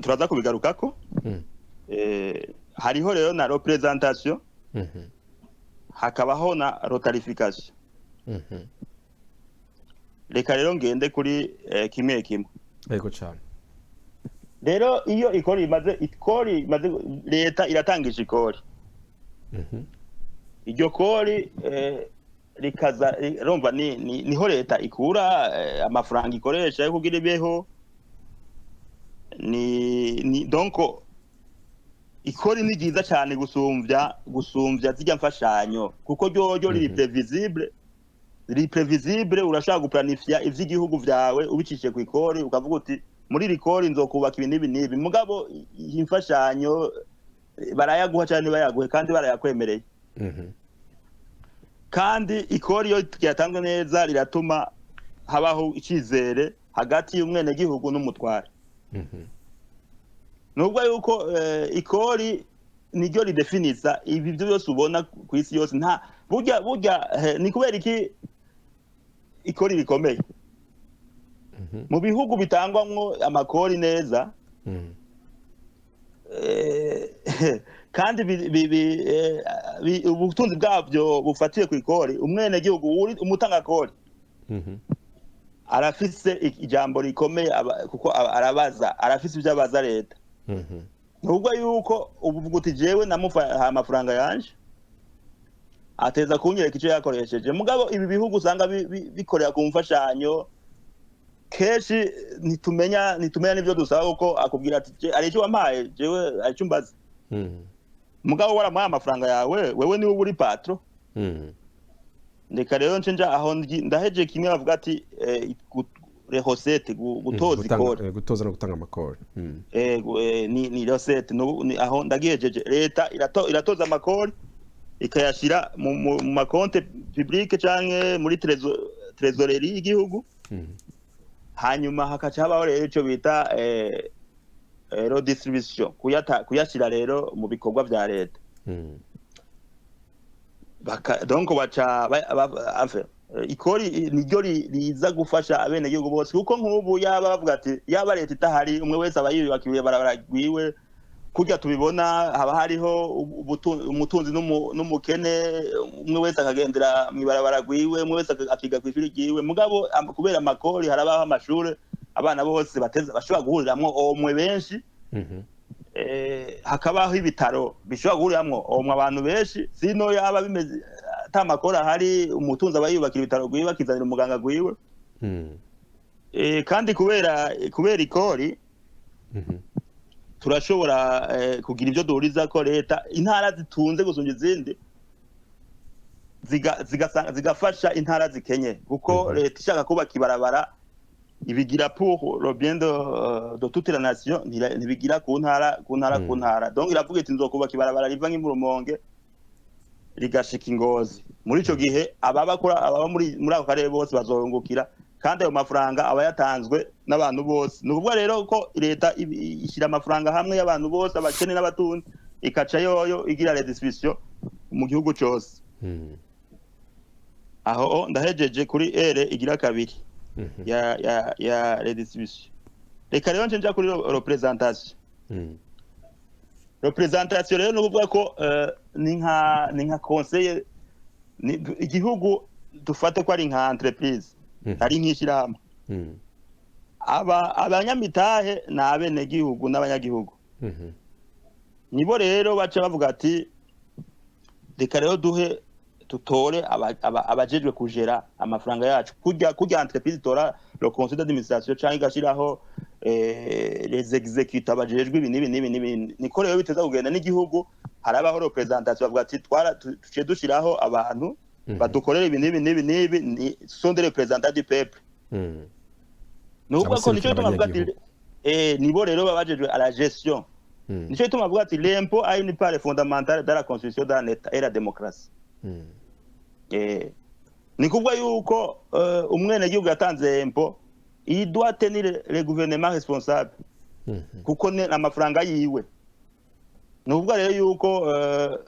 turaza kubigarukako. Hariho rero na représentation, hakabaho na rotarification. Reka rero ngende kuri kimwe kimwe. Yego cyane. Rero iyo ikori imaze leta iratangije ikori. Iryo kori rikaza romva niho leta ikura amafaranga ikoresha yo kugira ibeho. Donc ikori ni ryiza cyane gusumvya zijya mfashanyo kuko ryo riri previsible, urashaka guplanifya ivy'igihugu vyawe ubicishije ku ikori, ukavuga uti muri rikori nzokubaka ibintu nibi. Mugabo imfashanyo barayaguha cyane bayaguhe kandi barayakwemereye. Kandi ikori yo yatanzwe neza riratuma habaho icizere hagati y'umwene gihugu n'umutware. Nubwo yuko ikori niryo ridefinisa ibi byose ubona ku isi yose. Nta burya ni kubera iki ikori rikomeye. Mu bihugu bitangwamwo amakori neza, kandi ubutunzi bwabyo bufatiye ku ikori, umwene gihugu umutanga kori arafise ijambo rikomeye kuko arabaza, arafise ibyo abaza leta. Nubwo yuko uvuga uti jewe namuha amafaranga yanje ateza kunyereka icyo yakoresheje, mugabo ibi bihugu usanga bikorera ku mfashanyo keshi nitumenya n'ibyo dusaba uko akubwira ati ari icyo wampaye jewe ari cyo mbaza. Mugabo waramuha amafaranga yawe wewe niwe uri patro. Ndeka rero ncenja aho ndaheje kimwe bavuga ati rehosete gutoza ikori, gutoza no gutanga amakori. Ni recette aho ndagihejeje. Leta iratoza amakori ikayashira mu makonte publique canke muri trésorerie y'igihugu. Hanyuma hakaca habaho rero ico bita redistribution, kuyashira rero mu bikorwa vya leta. Donc ikori niryo riza gufasha abene gihugu bose, kuko nk'ubu yaba bavuga ati yaba leta itahari umwe wese aba yiyubakiye barabagwiwe. Kurya tubibona haba hariho umutunzi n'umukene, umwe wese akagendera mwibarabara gwiwe, umwe wese akiga ku ishuri giwe. Mugabo kubera amakori harabaho amashure abana bose bashobora guhuriramwo omwe benshi. Hakabaho ibitaro bishobora guhuriramwo omwe abantu benshi. Sino yaba bimeze ata makori ahari, umutunzi aba yubakira ibitaro gwiwe akizanira umuganga gwiwe. Kandi kubera ikori turashobora kugira ibyo duhuriza ko leta intara zitunze gusumba izindi zigafasha intara zikenye, kuko leta ishaka kubaka ibarabara ibigira pour le bien de toute la nation ntibigira ku ntara donc iravuga iti nzokubaka ibarabara riva nk'Imurumonge rigashika Ingozi muri ico gihe ababa muri ako karere bose bazohungukira kandi ayo mafaranga aba yatanzwe n'abantu bose ni ukuvuga rero ko leta ishyira amafaranga hamwe y'abantu bose abakene n'abatunzi ikaca yoyo igira redistribution mu gihugu cyose aho ndahejeje kuri ere igira kabiri ya redistribution reka rero nje nja kuri representation rero nukuvuga ko ni nka conseil igihugu dufate ko ari nka entreprise ari nk'ishyirahamwe abanyamitahe ni abenegihugu n'abanyagihugu nibo rero baca bavuga ati reka rero tutore abajejwe kujera amafaranga yacu kurya entreprise itora le conseil d'administration cyangwa igashiraho les exécutants abajejwe ibi nibi niko rero biteza kugenda n'igihugu harabaho representation bavuga ati tuce dushiraho abantu badukorera ibi nibi sont des représentants du peuple nuko ko nico tumavuga ati nibo rero babajejwe à la gestion nico tumavuga ati l'impôt a une part fondamentale dans la constitution d'un état et la démocratie ni kuvuga yuko umwene gihugu yatanze impôt il doit tenir le gouvernement responsable kuko ne amafaranga yiwe nuvuga rero yuko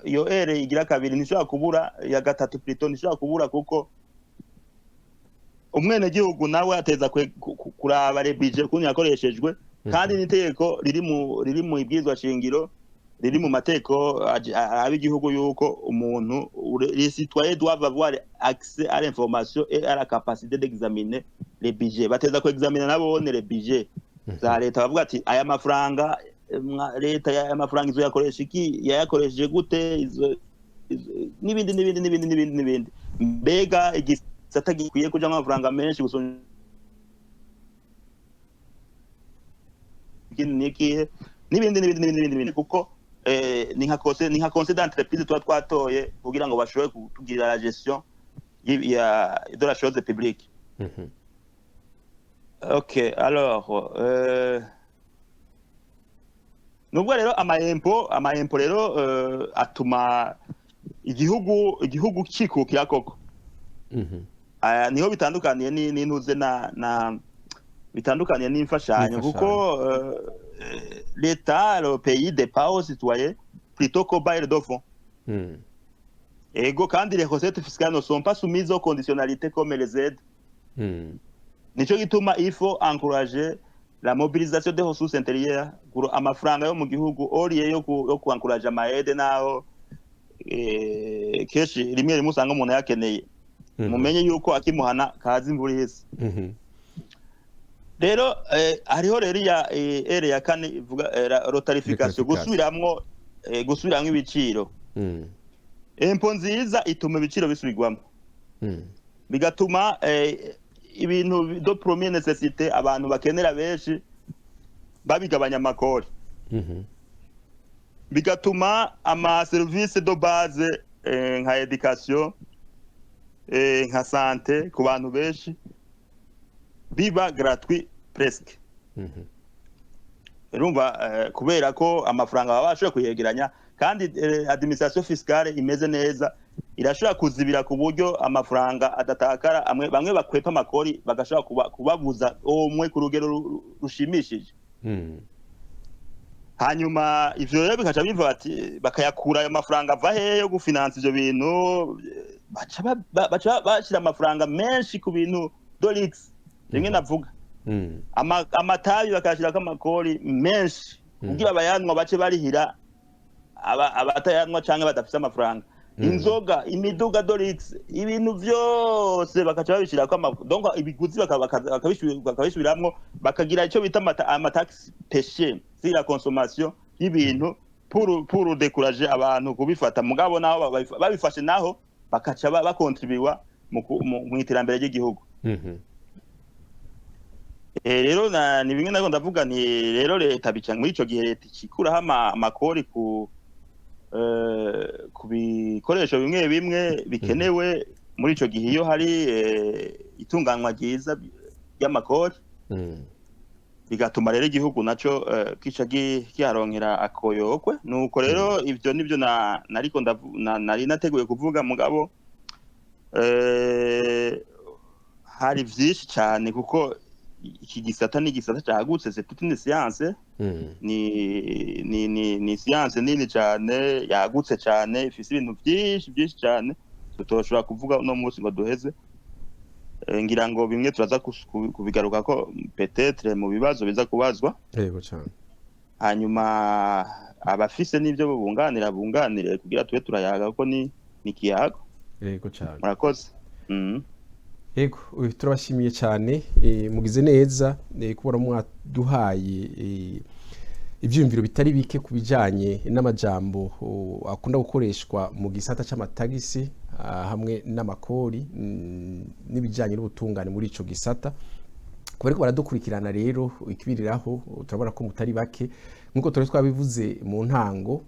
iyo ere igira kabiri nishobora kubura ya gatatu plutôt nishobora kubura kuko umwene gihugu nawe ateza kuraba le budget kuntu yakoreshejwe kandi n'itegeko riri mu ibwirizwa shingiro riri mu mateko abigihugu yuko umuntu les citoyens doivent avoir accès à l'information et à la capacité d'examiner les budgets bateza ko examiner nabone les budgets za leta bavuga ati aya mafaranga leta ya mafaranga izo yakoresha iki yayakoresheje gute n'ibindi mbega igisata gikwiye kuja amafaranga menshi gusonye nikihe n'ibindi kuko ni nka conseil d'entreprise tuba twatoye kugira ngo bashobore kugira la gestion de la chose publique. Ok, alors nubwo rero ama-impôt rero atuma igihugu kikukira koko niho bitandukaniye n'intuze na bitandukaniye n'imfashanyo kuko l'État, le pays dépend aux citoyens plutôt qu'aux bailleurs de fonds. Ego kandi les recettes fiscales ne sont pas soumises aux conditionnalités comme les aides. Nico gituma il faut encourager la mobilisation des ressources intérieures pour amafaranga yo mu gihugu oriye yo encourager ama-aide naho keshi rimwe musanga umuntu yakeneye mumenye yuko akimuhana kazi imvura ihise. Rero hariho rero ere ya kane ivuga rotarification gusubiramwo ibiciro impôt nziza ituma ibiciro bisubirwamo bigatuma ibintu do premier nécessité abantu bakenera benshi babigabanya amakori bigatuma ama service de base nka education nka santé ku bantu benshi biba gratuit presque urumva kubera ko amafaranga babashoboye kuyegeranya kandi administration fiscale imeze neza irashobora kuzibira ku buryo amafaranga adatakara bamwe bakwepa amakori bagashobora kubabuza umwe ku rugero rushimishije hanyuma ivyo rero bikaca biva ati bakayakura ayo mafaranga ava hehe yo gufinansa ivyo bintu baca bashira amafaranga menshi ku bintu dolix rimwe navuga amatabi bakashirako amakori menshi kugira abayanwa bace barihira abatayanwa canke badafise amafaranga inzoga imiduga dolix ibintu vyose bakaca babishirako donc ibiguzi bakabisubiramwo bakagira ico bita amataxe péché sur la consommation y'ibintu pour décourager abantu kubifata mugabo naho babifashe naho bakaca bakontribuwa mu iterambere ry'igihugu rero ni bimwe nako ndavuga ni rero leta bica muri ico gihe leta ikikuraho amakori ku bikoresho bimwe bikenewe muri ico gihe iyo hari itunganywa ryiza ry'amakori bigatuma rero igihugu naco kica kiharonkera akoyokwe. Nuko rero ivyo nivyo nariko nari nateguye kuvuga, mugabo hari vyinshi cyane kuko iki gisata ni gisata cagutse, c'est toute une science. Ni science nini cyane, yagutse cyane, ifise ibintu byinshi cyane tutoshobora kuvuga no munsi ngo duheze. Ngira ngo bimwe turaza kubigaruka ko peut-être mu bibazo biza kubazwa. Yego cyane. Hanyuma abafise n'ivyo bunganire kugira tube turayaga ko ni kiyago. Yego cyane. Murakoze. Yego, turabashimiye cyane, mugize neza kubona mwaduhaye ivyumviro bitari bike kubijanye n'amajambo akunda gukoreshwa mu gisata c'amatagisi hamwe n'amakori n'ibijanye n'ubutungane muri ico gisata. Kubariko baradukurikirana rero ikibiriraho turabona ko mutari bake nkuko turi twabivuze mu ntango,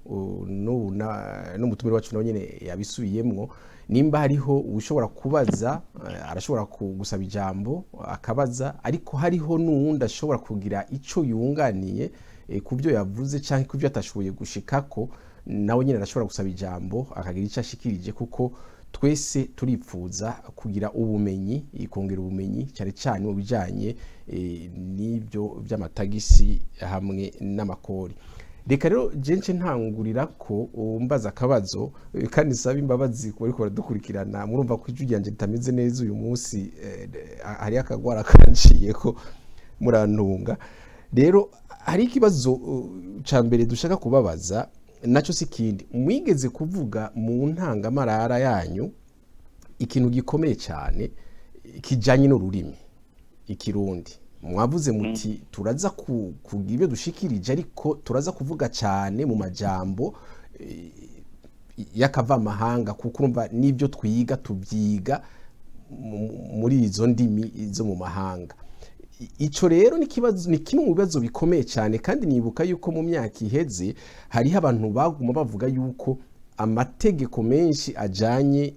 no mutumire wacu nawe nyene yabisubiyemwo. Nimba hariho ushobora kubaza, arashobora gusaba ijambo akabaza, ariko hariho n'uwundi ashobora kugira ico yunganiye kuvyo yavuze canke kuvyo atashoboye gushikako, nawe nyene arashobora gusaba ijambo akagira ico ashikirije, kuko twese turipfuza kugira ubumenyi, ikongera ubumenyi cyane cyane mu bijanye n'ibyo by'amatagisi hamwe n'amakori. Reka rero jence ntangurira ko mbaza akabazo, kandi saba imbabazi kuko ariko baradukurikirana, murumva ko ijwi ryanje ritameze neza uyu munsi, hari akagwara kanciye ko murantunga. Rero hari ikibazo ca mbere dushaka kubabaza, naco sikindi mwigeze kuvuga mu ntangamarara yanyu ikintu gikomeye cyane kijanye n'ururimi ikirundi. Mwavuze muti turaza kugira ibyo dushikirije, ariko turaza kuvuga cyane mu majambo yakava amahanga, kuko urumva n'ibyo twiga tubyiga muri izo ndimi zo mu mahanga. Ico rero ni kimwe mu bibazo bikomeye cyane, kandi nibuka yuko mu myaka iheze hariho abantu baguma bavuga yuko amategeko menshi ajanye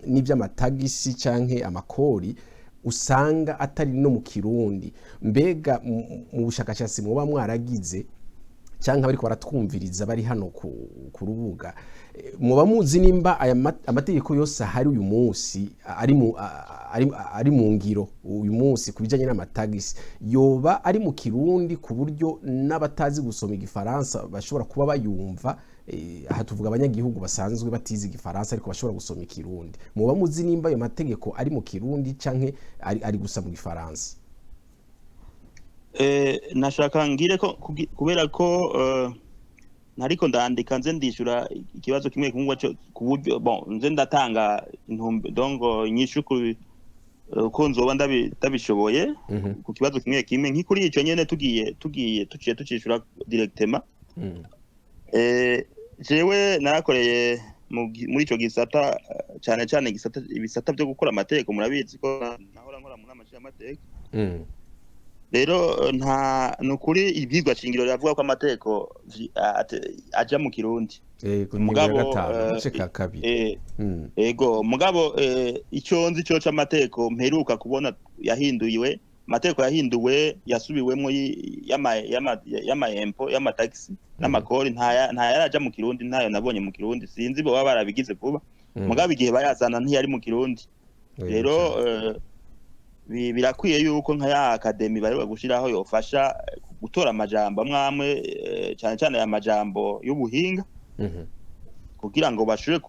n'iby'amatagisi canke amakori usanga atari no mu Kirundi. Mbega mu bushakashatsi muba mwaragize cyangwa bariko baratwumviriza bari hano ku rubuga, muba muzi nimba aya amategeko yose hari uyu munsi ari mu ngiro uyu munsi kubijanye n'amatagisi yoba ari mu Kirundi, ku buryo n'abatazi gusoma igifaransa bashobora kuba bayumva? Aha tuvuga abanyagihugu basanzwe batizi igifaransa ariko bashobora gusoma ikirundi. Muba muzi nimba ayo mategeko ari mu Kirundi canke ari gusa mu gifaransa? Nashaka ngire ko kubera ko nariko ndandika nze ndishura ikibazo kimwe kumwe ku buryo nze ndatanga intumbe dongo inyishu ko nzoba ndabishoboye ku kibazo kimwe kimwe nk'ikuri ico nyene tuciye tucishura directement. Jewe narakoreye muri ico gisata cyane cyane ibisata byo gukora amategeko. Murabizi ko nahora nkora mu nama y'amategeko. Rero nukuri ibyigwa shingiro ryavuga ko amategeko aja mu Kirundi. Mugabo mugabo icyo nzi cyo c'amategeko mperuka kubona yahinduwe, amategeko yahinduwe yasubiwemo y'amahempo y'amataxi n'amakori, nta yaraja mu Kirundi, ntayo nabonye mu Kirundi, sinzi bo baba barabigize vuba. Mugabo igihe bayazana ntiyari mu Kirundi. Rero birakwiye yuko nka ya academy bari gushiraho yofasha gutora amajambo amwe cyane cyane ya majambo y'ubuhinga kugira ngo bashobore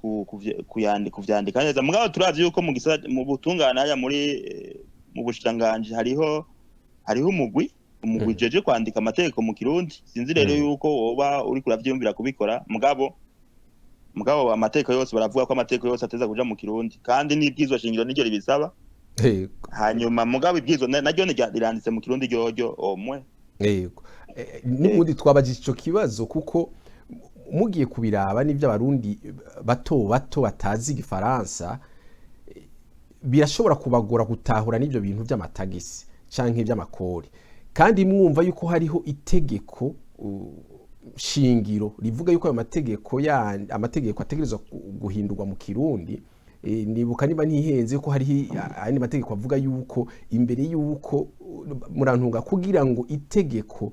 kuvyandika neza. Mugabo turazi yuko mu butungane haya mu bushiranganje hariho umugwi jeje kwandika amategeko mu Kirundi. Sinzi rero yuko woba uri kuravyumvira kubikora. Mugabo amategeko yose baravuga ko amategeko yose ateza kuja mu Kirundi, kandi n'ibwizwa shingiro niryo ribisaba. Hanyuma mugabo ibwizo naryo riranditse mu Kirundi ryoryo omwe. Yego, n'ubundi twabajije ico kibazo kuko mugiye kubiraba n'ivyo abarundi bato batazi igifaransa birashobora kubagora gutahura n'ivyo bintu by'amatagisi canke iby'amakori, kandi mwumva yuko hariho itegeko shingiro rivuga yuko ayo amategeko ategerezwa guhindurwa mu Kirundi. nibuka niba ntihenze ko hari andi mategeko avuga yuko imbere yuko murantunga kugira ngo itegeko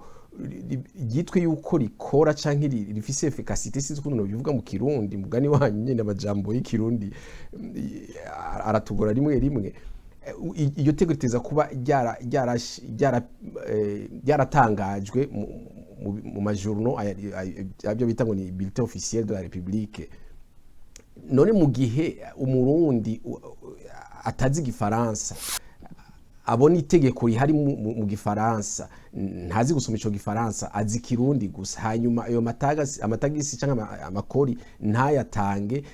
ryitwe yuko rikora canke rifise efficacité sinzi ukuntu bivuga mu Kirundi mugani wanyu nyene amajambo y'ikirundi aratugora rimwe rimwe iyo tegeko riteza kuba ryaratangajwe mu majournaux abyo bita ngo ni bulletin officiel de la République. None mu gihe umurundi atazi igifaransa abona itegeko rihari mu gifaransa ntazi gusoma ico gifaransa azi kirundi gusa hanyuma ayo amatagisi cyangwa amakori ntayatange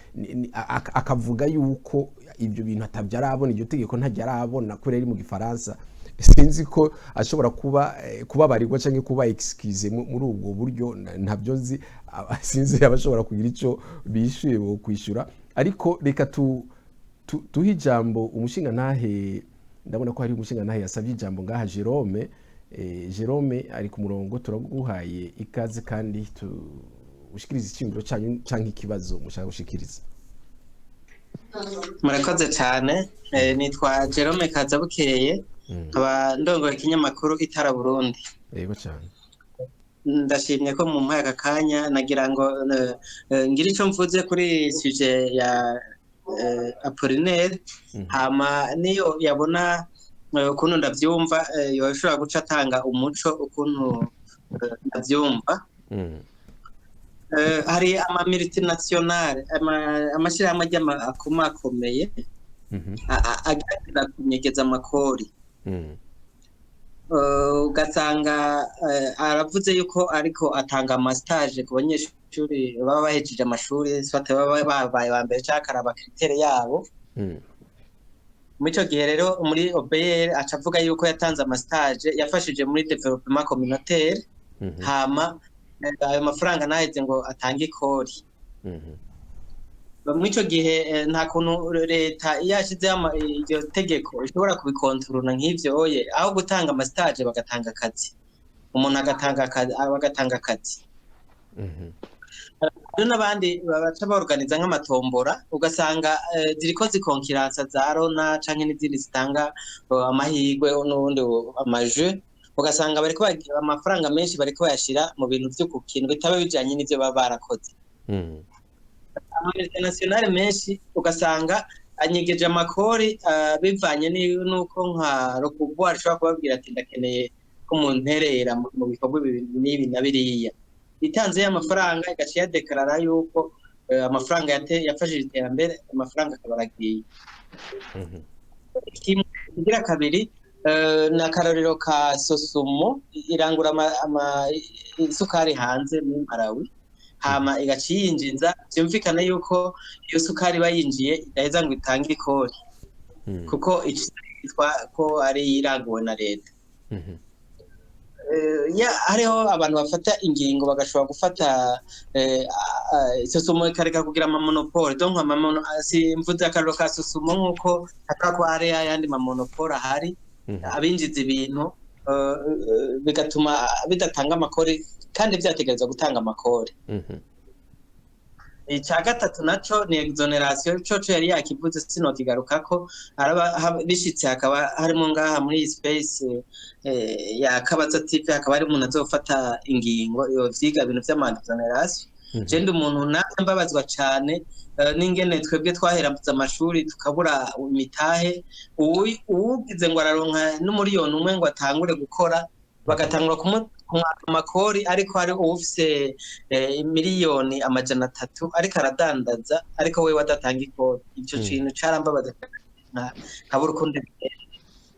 akavuga yuko ibyo bintu atabyarabona iryo tegeko ntajyarabona kubera ari mu gifaransa, sinzi ko ashobora kubabarirwa cyangwa kuba excuse muri ubwo buryo ntabyo nzi, sinzi abashobora kugira ico bishuye bo kwishura. Ariko reka tuhe ijambo umushinga ntahe, ndabona ko hari umushinga ntahe yasabye ijambo ngaha Jerome ari ku murongo, turaguhaye ikaze kandi ushikiriza icyumviro cyangwa ikibazo mushaka gushikiriza. Murakoze cyane, nitwa Jerome Kazabukeye, nkaba ndongoye ikinyamakuru Itara Burundi. Yego cyane. Ndashimye ko mu mpaka kanya nagira ngo ngira icyo mvuze kuri sujet ya Apollinaire, hama niyo yabona ukuntu ndavyumva yoshobora guca atanga umuco ukuntu ndavyumva. Hari ama multinationale amashirahamwe akomakomeye agerageza kunyegeza amakori, ugasanga aravuze yuko ariko atanga amastage ku banyeshuri baba bahejeje amashuri swate baba babaye ba mbere cyangwa akaraba kritere yabo. Muri ico gihe rero muri OBR aca avuga yuko yatanze amastage yafashije muri development communautaire, hama ayo mafaranga naheze ngo atange ikori. Muri ico gihe nta kuntu leta yashize iryo tegeko ishobora kubikontorona nk'ivyo oye, aho gutanga amastage bagatanga akazi, umuntu bagatanga akazi. Rero n'abandi baca baorganiza nk'amatombora ugasanga ziriko zikonkiransa za Rona canke n'izindi zitanga amahirwe n'ubundi amaje, ugasanga bariko amafaranga menshi bariko bayashira mu bintu vyo kukintu bitaba bijanye n'ivyo baba barakoze. Internationale menshi ugasanga anyegeje amakori bivanye nuko nka Rokubwa ashobora kubabwira ati ndakeneye ko munterera mu bikorwa n'ibi na biriya, itanze y'amafaranga igaciye deklarara yuko amafaranga yafashije iterambere, amafaranga akabaragiye. Kigira kabiri na karorero ka Sosumo irangura isukari hanze muri Malawi, hama igaciyinjiza byumvikana yuko iyo sukari bayinjiye idaheza ngo itange ikori kuko itwa ko ari iranguwe na leta. Hariho abantu bafata ingingo bagashobora gufata Sosumo ikareka kugira amamonopole, donc mvuze akarero ka Sosumo nk'uko hatako hari ayandi mamonopole ahari abinjiza ibintu bigatuma bidatanga amakori kandi byategerezwa gutanga amakori. Icya gatatu naco ni exoneration, coco yari yakivuze sinokigarukako, bishitse hakaba harimo ngaha muri space ya Kabaza TV hakaba hari umuntu azofata ingingo yovyiga ibintu vy'ama-exoneration. Je ndi umuntu natwe mbabazwa cane n'ingene twebwe twaherabuza amashuri tukabura imitahe, uwugize ngo araronka n'umuriyoni umwe ngo atangure gukora bagatangura amakori, ariko hari ufise miliyoni 300 ariko aradandaza ariko we wadatanga ikori. Ico kintu carambabaza nkabura ukundi,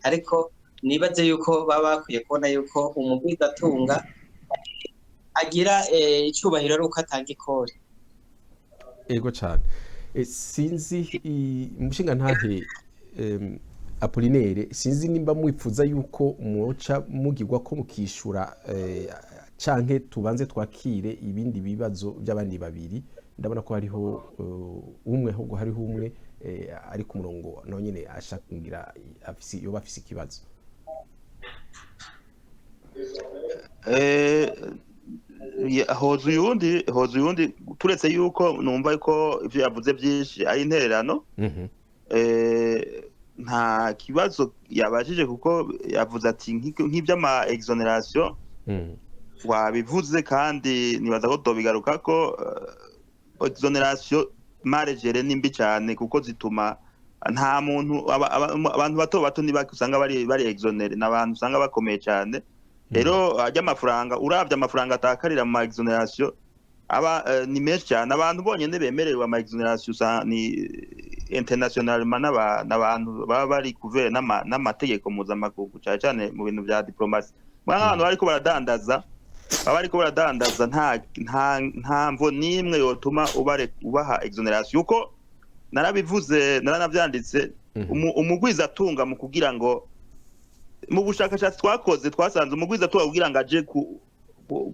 ariko nibaze yuko baba bakwiye kubona yuko umugwiza atunga agira icubahiro ari uko atanga ikori. Ego cyane. Sinzi umushinga ntahe Apollinaire, sinzi nimba mwipfuza yuko mwoca mugirwa ko mukishura canke tubanze twakire ibindi bibazo by'abandi babiri. Ndabona ko hariho umwe ahubwo hariho umwe ari ku murongo no nyine ashaka kugira yoba afise ikibazo. hoza uyundi turetse yuko numva ko ivyo yavuze byinshi ari intererano nta kibazo yabajije kuko yavuze ati nk'ivy'ama exoneration wabivuze kandi nibaza ko tobigaruka ko exoneration margere nimbi cyane kuko zituma nta muntu abantu bato niba usanga bari exonere n'abantu usanga bakomeye cyane rero ajya amafaranga uravye amafaranga atakarira mu exoneration aba ni menshi cyane abantu bonyene bemerewe ama exoneration ni internationalement n'abantu baba bari couvert n'amategeko mpuzamakungu cyane mu bintu bya diplomasi abantu bariko baradandaza nta mvo nimwe yotuma ubaha exoneration uko narabivuze naranavyanditse umugwiza atunga mu kugira ngo mu bushakashatsi twakoze twasanze umugwiza atunga kugira ngo aje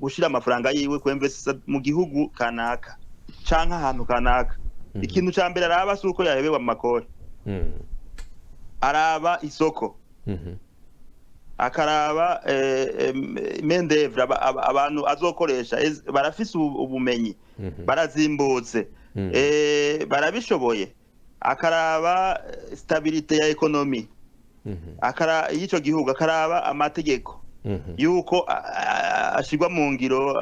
gushira amafaranga yiwe kwemvesa mu gihugu kanaka canka ahantu kanaka ikintu ca mbere araba suko yahebewe amakori araba isoko akaraba mendevre abantu azokoresha barafise ubumenyi barazimbutse barabishoboye akaraba stabilité ya economy y'ico gihugu akaraba amategeko yuko ashigwa mu ngiro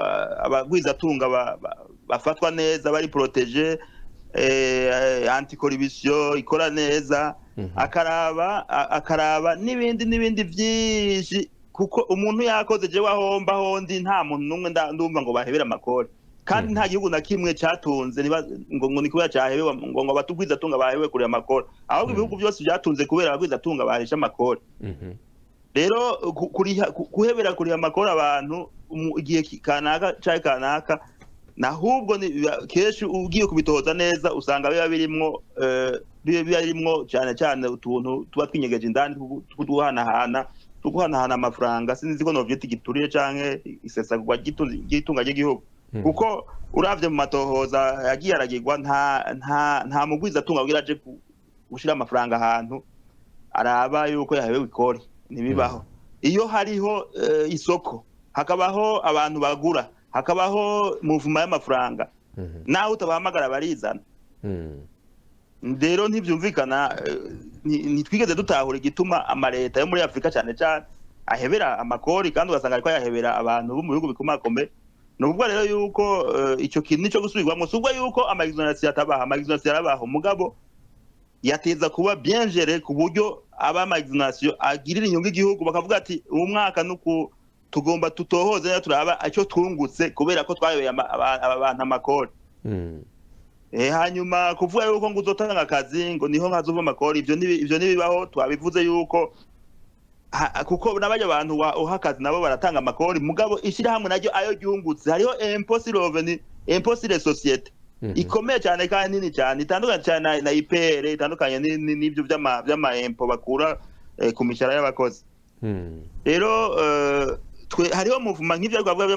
abagwiza tunga bafatwa neza bari protege anticorruption ikora neza akaraba n'ibindi vyinshi kuko umuntu yakoze je wahomba hondi nta muntu numwe ndumva ngo bahebera amakori kandi nta gihugu na kimwe cyatunze ngo ni kubera cyahebewe ngo abatugwiza tunga bahebewe kuri amakori ahubwo ibihugu byose byatunze kubera abagwiza tunga bahisha amakori rero kuhebera kuri amakori abantu igihe kanaka nahubwo keshi ugiye kubitoza neza usanga biba birimwo cyane utuntu tuba twinyegeje indani tuguhanahana amafaranga sinzi ko novyita igituriye canke isesagwa gitunga ry'igihugu kuko uravye mu matohoza yagiye aragirwa nta mugwiza tunga kugira aje gushira amafaranga ahantu araba yuko yahebewe ikori nibibaho iyo hariho isoko hakabaho abantu bagura hakabaho muvuma y'amafaranga naho utabahamagara barizana rero ntivyumvikana ntitwigeze dutahura igituma amareta yo muri Afrika cyane ahebera amakori kandi ugasanga ariko yahebera abantu bo mu bihugu bikomakomeye nubwo rero yuko ico kintu nico gusubirwamwo subwo yuko ama-exoneration arabaho mugabo yateza kuba bien géré ku buryo aba ama-exoneration agirira inyungu igihugu bakavuga ati uyu mwaka nuko tugomba tutohoze ya turaba icyo twungutse kubera ko twayobeye abantu amakori hanyuma kuvuga yuko ngo uzotanga akazi ngo niho nkazova amakori ivyo nibibaho twabivuze yuko kuko n'abajya abantu uhakazi nabo baratanga amakori mugabo ishira hamwe naryo ayo gyungutse hariho impôt sur les sociétés ikomeye cyane kandi nini cyane itandukanye cyane na IPR itandukanye n'ibyo by'ama impôt bakura ku mishahara y'abakozi rero hariho muvuma nk'ivyo rwavuga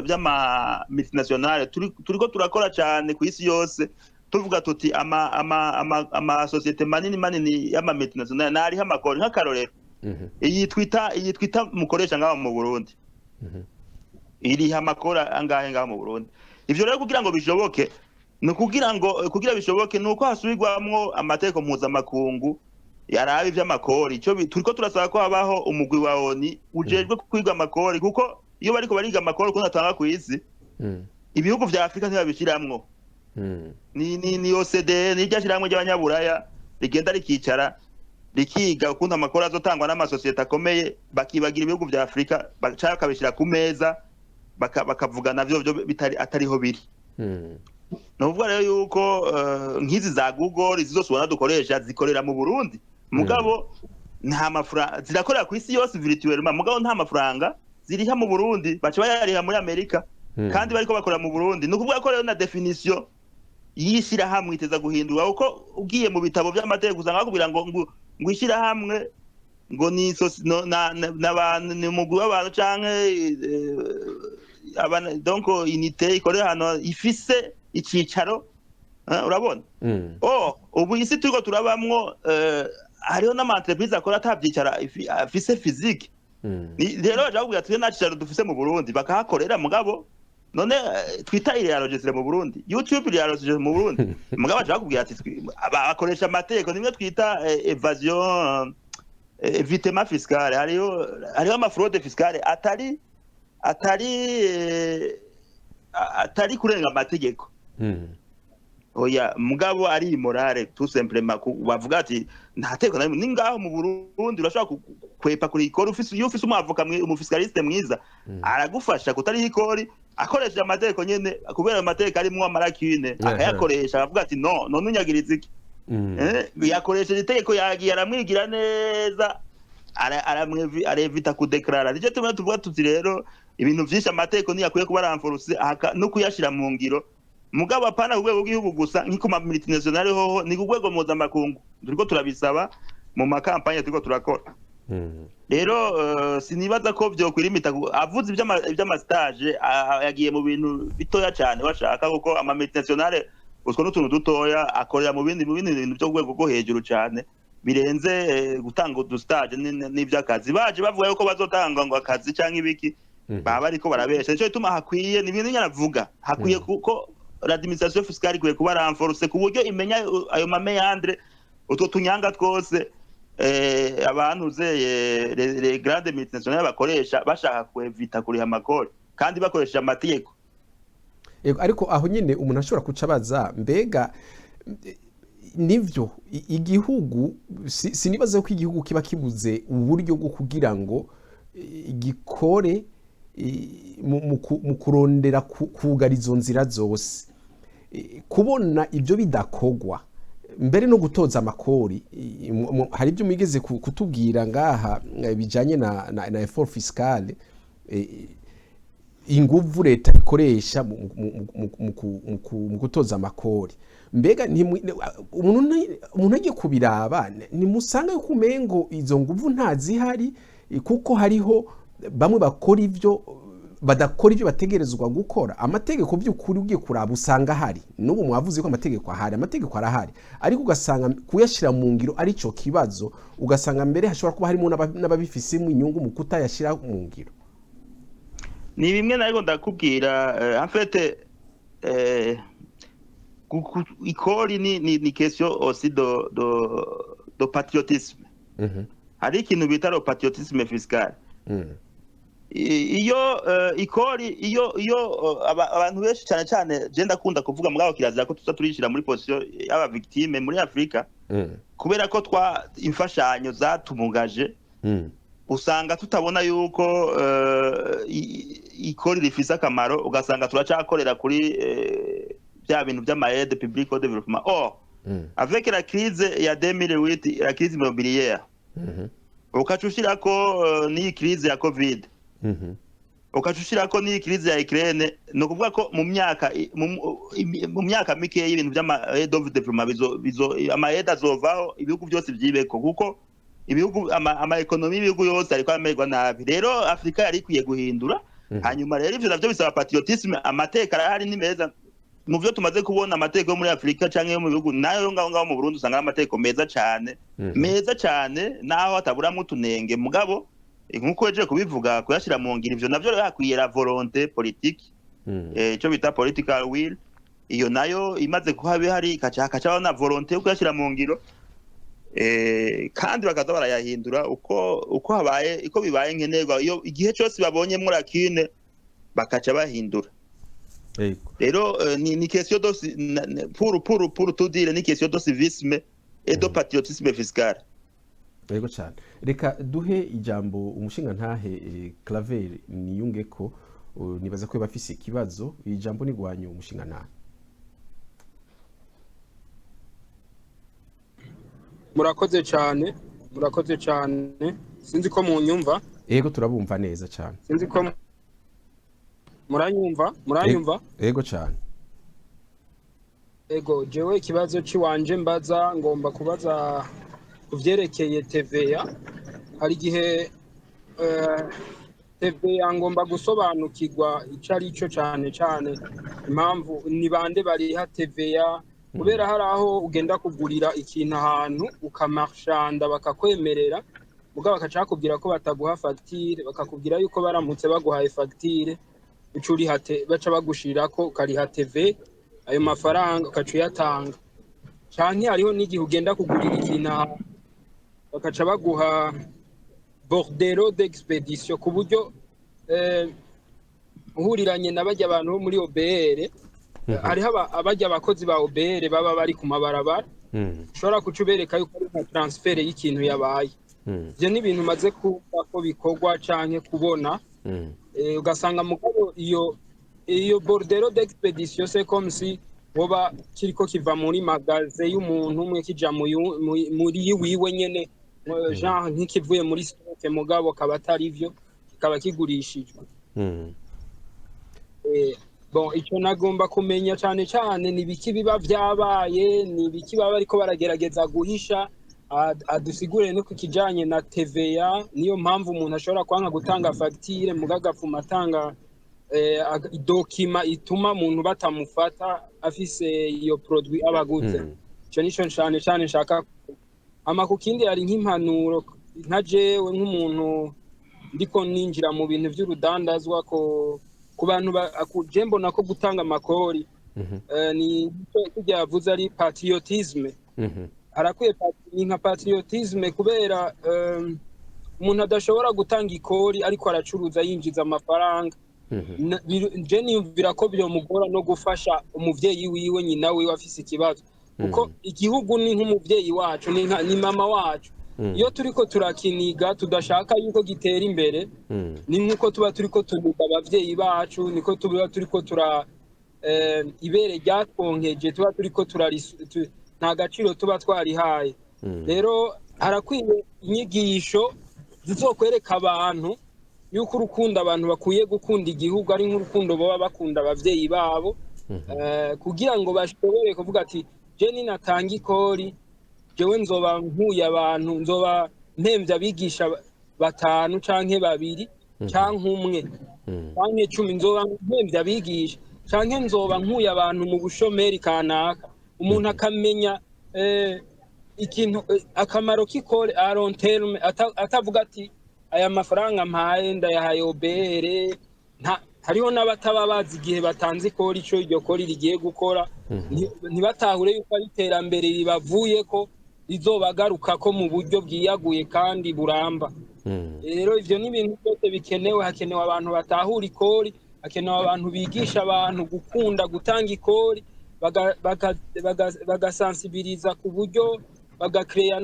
by'ama multinationale turiko turakora cyane ku isi yose tuvuga tuti ama société manini y'ama multinationale nariho amakori nk'akarorero iyi twita mukoresha ngaho mu Burundi iriha amakora angahe ngaho mu Burundi ivyo rero kugira ngo bishoboke kugira bishoboke nuko hasubirwamwo amategeko mpuzamakungu yarabe ivy'amakori ico turiko turasaba ko habaho umugwi wa ONU ujejwe kwiga amakori kuko iyo bariko bariga amakori ko natanga ku isi ibihugu vya Afrika ntibabishiramwo ni OCDE ni ryashiramwe ry'abanyaburaya rigenda rikicara rikiga ukuntu amakori azotangwa n'amasosiyete akomeye bakibagira ibihugu vya Afrika bakabishira ku meza bakavuga navyo bitari atariho biri nuvuga rero yuko nkizi za Google izi zose ubona dukoresha zikorera mu Burundi mugabo nta mafaranga zirakorera ku isi yose virtuellement mugabo nta mafaranga ziriha mu Burundi baca bayariha muri Amerika kandi bariko bakora mu Burundi nukuvuga ko rero na definition yishira hamwe iteza guhindurwa uko ugiye mu bitabo by'amategeko usanga bakubwira ngo ishira hamwe ngo ni n'abantu ni umugwi w'abantu canke donc unité ikorera hano ifise icicaro urabona ubu isi turiko turabamwo hariho n'ama-entreprise akora atavyicara afise physique rero baja bakubwira twe nta cicaro dufise mu Burundi bakahakorera mugabo none Twitter irarojese mu Burundi, YouTube irarojese mu Burundi, mugabo baje bakubwira ati bakoresha amategeko nimwe twita evasion évitement fiscal, hariho amafraude fiscale atari kurenga amategeko. Oya mugabo ari imorale tout simplement bavuga ati ntateko ni ngaho mu Burundi urashaka kwepa kuri ikora ufise umavoka umufiscaliste mwiza aragufasha kutari ikori akoresha amategeko nyene kubera amategeko arimo amarakine akayakoresha avuga ati no none unyagiriza iki yakoresheje itegeko yagiye aramwigira neza arevita kudeclara nicyo tuvuga tuti rero ibintu vyinshi amategeko yakwiye kuba renforcer no kuyashira mu ngiro mugabo apana kugwego bw'igihugu gusa nk'iko ma multinationale hoho ni kugwego mpuzamakungu turiko turabisaba mu makampanye turiko turakora. Rero sinibaza ko vyokwirimita avuze ivy'amastage yagiye mu bintu bitoya cyane bashaka kuko ama multinationale utwo n'utuntu dutoya akorera mu bindi bintu byo kugwego go hejuru cyane birenze gutanga udustage n'ivy'akazi baje bavuga yuko bazotanga ngo akazi canke ibiki baba ariko barabesha nico bituma hakwiye ni ibintu nyaravuga hakwiye kuko l'administration fiscale ikwiye kuba renforcer ku buryo imenya ayo mameyandre utwo tunyanga twose abantu zeye les grandes multinationales bakoresha bashaka kwevita kuri amakori kandi bakoresha amategeko. Ariko aho nyine umuntu ashobora kuca baza mbega nivyo igihugu sinibaze ko igihugu kiba kibuze uburyo bwo kugira ngo gikore mu kurondera kugara izo nzira zose kubona ibyo bidakogwa mbere no gutoza amakori hari ibyo mwigeze kutubwira ngaha bijanye na effort fiscale inguvu leta bikoresha mu gutoza amakori mbega umuntu agiye kubiraba nimusanga yuko umengo izo nguvu ntazihari kuko hariho bamwe bakora ivyo badakora ivyo bategerezwa gukora amategeko by'ukuri ugiye kuraba usanga hari n'ubu mwavuze ko amategeko arahari ariko ugasanga kuyashira mu ngiro ari cyo kibazo ugasanga mbere hashobora kuba harimo n'ababifisemo inyungu mu kutayashira mu ngiro. Ni bimwe nariko ndakubwira en fait ikori ni question aussi de patriotisme. Hari ikintu bita le patriotisme fiscal. Iyo ikori iyo abantu benshi cyane je ndakunda kuvuga mugabo kirazira ko tuzaturishira muri position y'aba victime muri Afrika kubera ko imfashanyo zatumugaje usanga tutabona yuko ikori rifise akamaro ugasanga turacakorera kuri bya bintu by'amaide public au développement. Avec la crise ya 2008 la crise immobilière ukacushira ko ni crise ya covid ukacushira ko ni crise ya Ukraine no kuvuga ko mu myaka mike y'ibintu by'amaide of développement bizo amaide azovaho ibihugu byose byibeko kuko ibihugu ama economy y'ibihugu yose ariko amerwa nabi. Rero Afrika yari kwiye guhindura hanyuma rero ivyo navyo bisaba patriotisme amateka arahari ni meza mu byo tumaze kubona amateka yo muri Afrika canke mu bihugu nayo ngaho mu Burundi usanga amateka meza cyane naho ataburamwe utunenge mugabo nkuko eje kubivuga kuyashira mu ngiro ivyo navyo yakwiye la volonté politique ico bita political will iyo nayo imaze kuhabe hari kacaho na volonté yo kuyashira mu ngiro kandi bakaza barayahindura uko habaye iko bibaye nkenerwa iyo igihe cyose babonye muri akine bakaca bahindura. Rero ni question pour tout dire ni question de civisme et de patriotisme fiscal. Yego cyane reka duhe ijambo umushinga ntahe Claver niyunge ko nibaza ko bafise ikibazo ijambo nigwanyu umushinga ntahe. Murakoze cyane sinzi ko munyumva. Yego turabumva neza cyane. Sinzi ko muranyumva. Yego cyane. Ego jewe ikibazo ciwanje mbaza ngomba kubaza kuvyerekeye TVA. Hari gihe TVA ngomba gusobanukirwa icari ico cyane impamvu ni bande bariha TVA kubera hari aho ugenda kugurira ikintu ahantu ukamarshanda bakakwemerera mugabo bakaca bakubwira ko bataguha facture bakakubwira yuko baramutse baguhaye facture baca bagushirako ukariha TV ayo mafaranga ukaca uyatanga canke hariho n'igihe ugenda kugurira ikintu bakaca baguha bordero d'expedition ku buryo uhuriranye n'abajya abantu bo muri OBR hariho abajya abakozi ba OBR baba bari ku mabarabara ushobora kucubereka yuko ari nka transfer y'ikintu yabaye ivyo ni ibintu maze kuba ko bikorwa canke kubona ugasanga mugabo iyo bordero d'expedition c'est comme si woba kiriko kiva muri magaze y'umuntu umwe kija muri wiwe nyene genre nk'ikivuye muri stock mugabo kaba atari ivyo kikaba kigurishijwe bon icyo nagomba kumenya cyane cyane ni biki biba vyabaye ni biki baba ariko baragerageza guhisha adusigure no kukijanye na TVA niyo mpamvu umuntu ashobora kwanga gutanga facture mugagapfuma atanga document ituma umuntu batamufata afise iyo produit abaguze cyo nico cyane nshaka amakukindi ari nk'impanuro nka jewe nk'umuntu ndiko ninjira mu bintu by'urudandazwa ku bantu je mbona ko gutanga amakori ni kujya yavuze ari patriotisme harakwiye nka patriotisme kubera umuntu adashobora gutanga ikori ariko aracuruza yinjiza amafaranga je niyumvira ko byomugora no gufasha umuvyeyi wiwe nyina wiwe afise ikibazo kuko igihugu ni nk'umuvyeyi wacu ni mama wacu iyo turiko turakiniga tudashaka yuko gitera imbere ni nkuko tuba turiko tunuga abavyeyi bacu niko tuba turiko ibere ryatwonkeje tuba turiko nta gaciro tuba twarihaye rero harakwiye inyigisho zizokwereka abantu yuko urukundo abantu bakwiye gukunda igihugu ari nk'urukundo baba bakunda abavyeyi babo kugira ngo bashobore kuvuga ati je ninatanga ikori jewe nzoba nkuye abantu nzoba mpemvye abigisha 5 canke 2 canke 1 canke 10 nzoba mpemvye abigisha canke nzoba nkuye abantu mu bushomeri kanaka umuntu akamenya ikintu akamaro k'ikori a long terme atavuga ati aya mafaranga mpaye ndayahaye OBR hariho n'abataba bazi igihe batanze ikori ico iryo kori rigiye gukora ntibatahure yuko ari iterambere ribavuye ko rizobagaruka ko mu buryo bwiyaguye kandi buramba rero ivyo ni ibintu byose bikenewe hakenewe abantu batahura ikori hakenewe abantu bigisha abantu gukunda gutanga ikori bagasensibiliza ku buryo bagakreya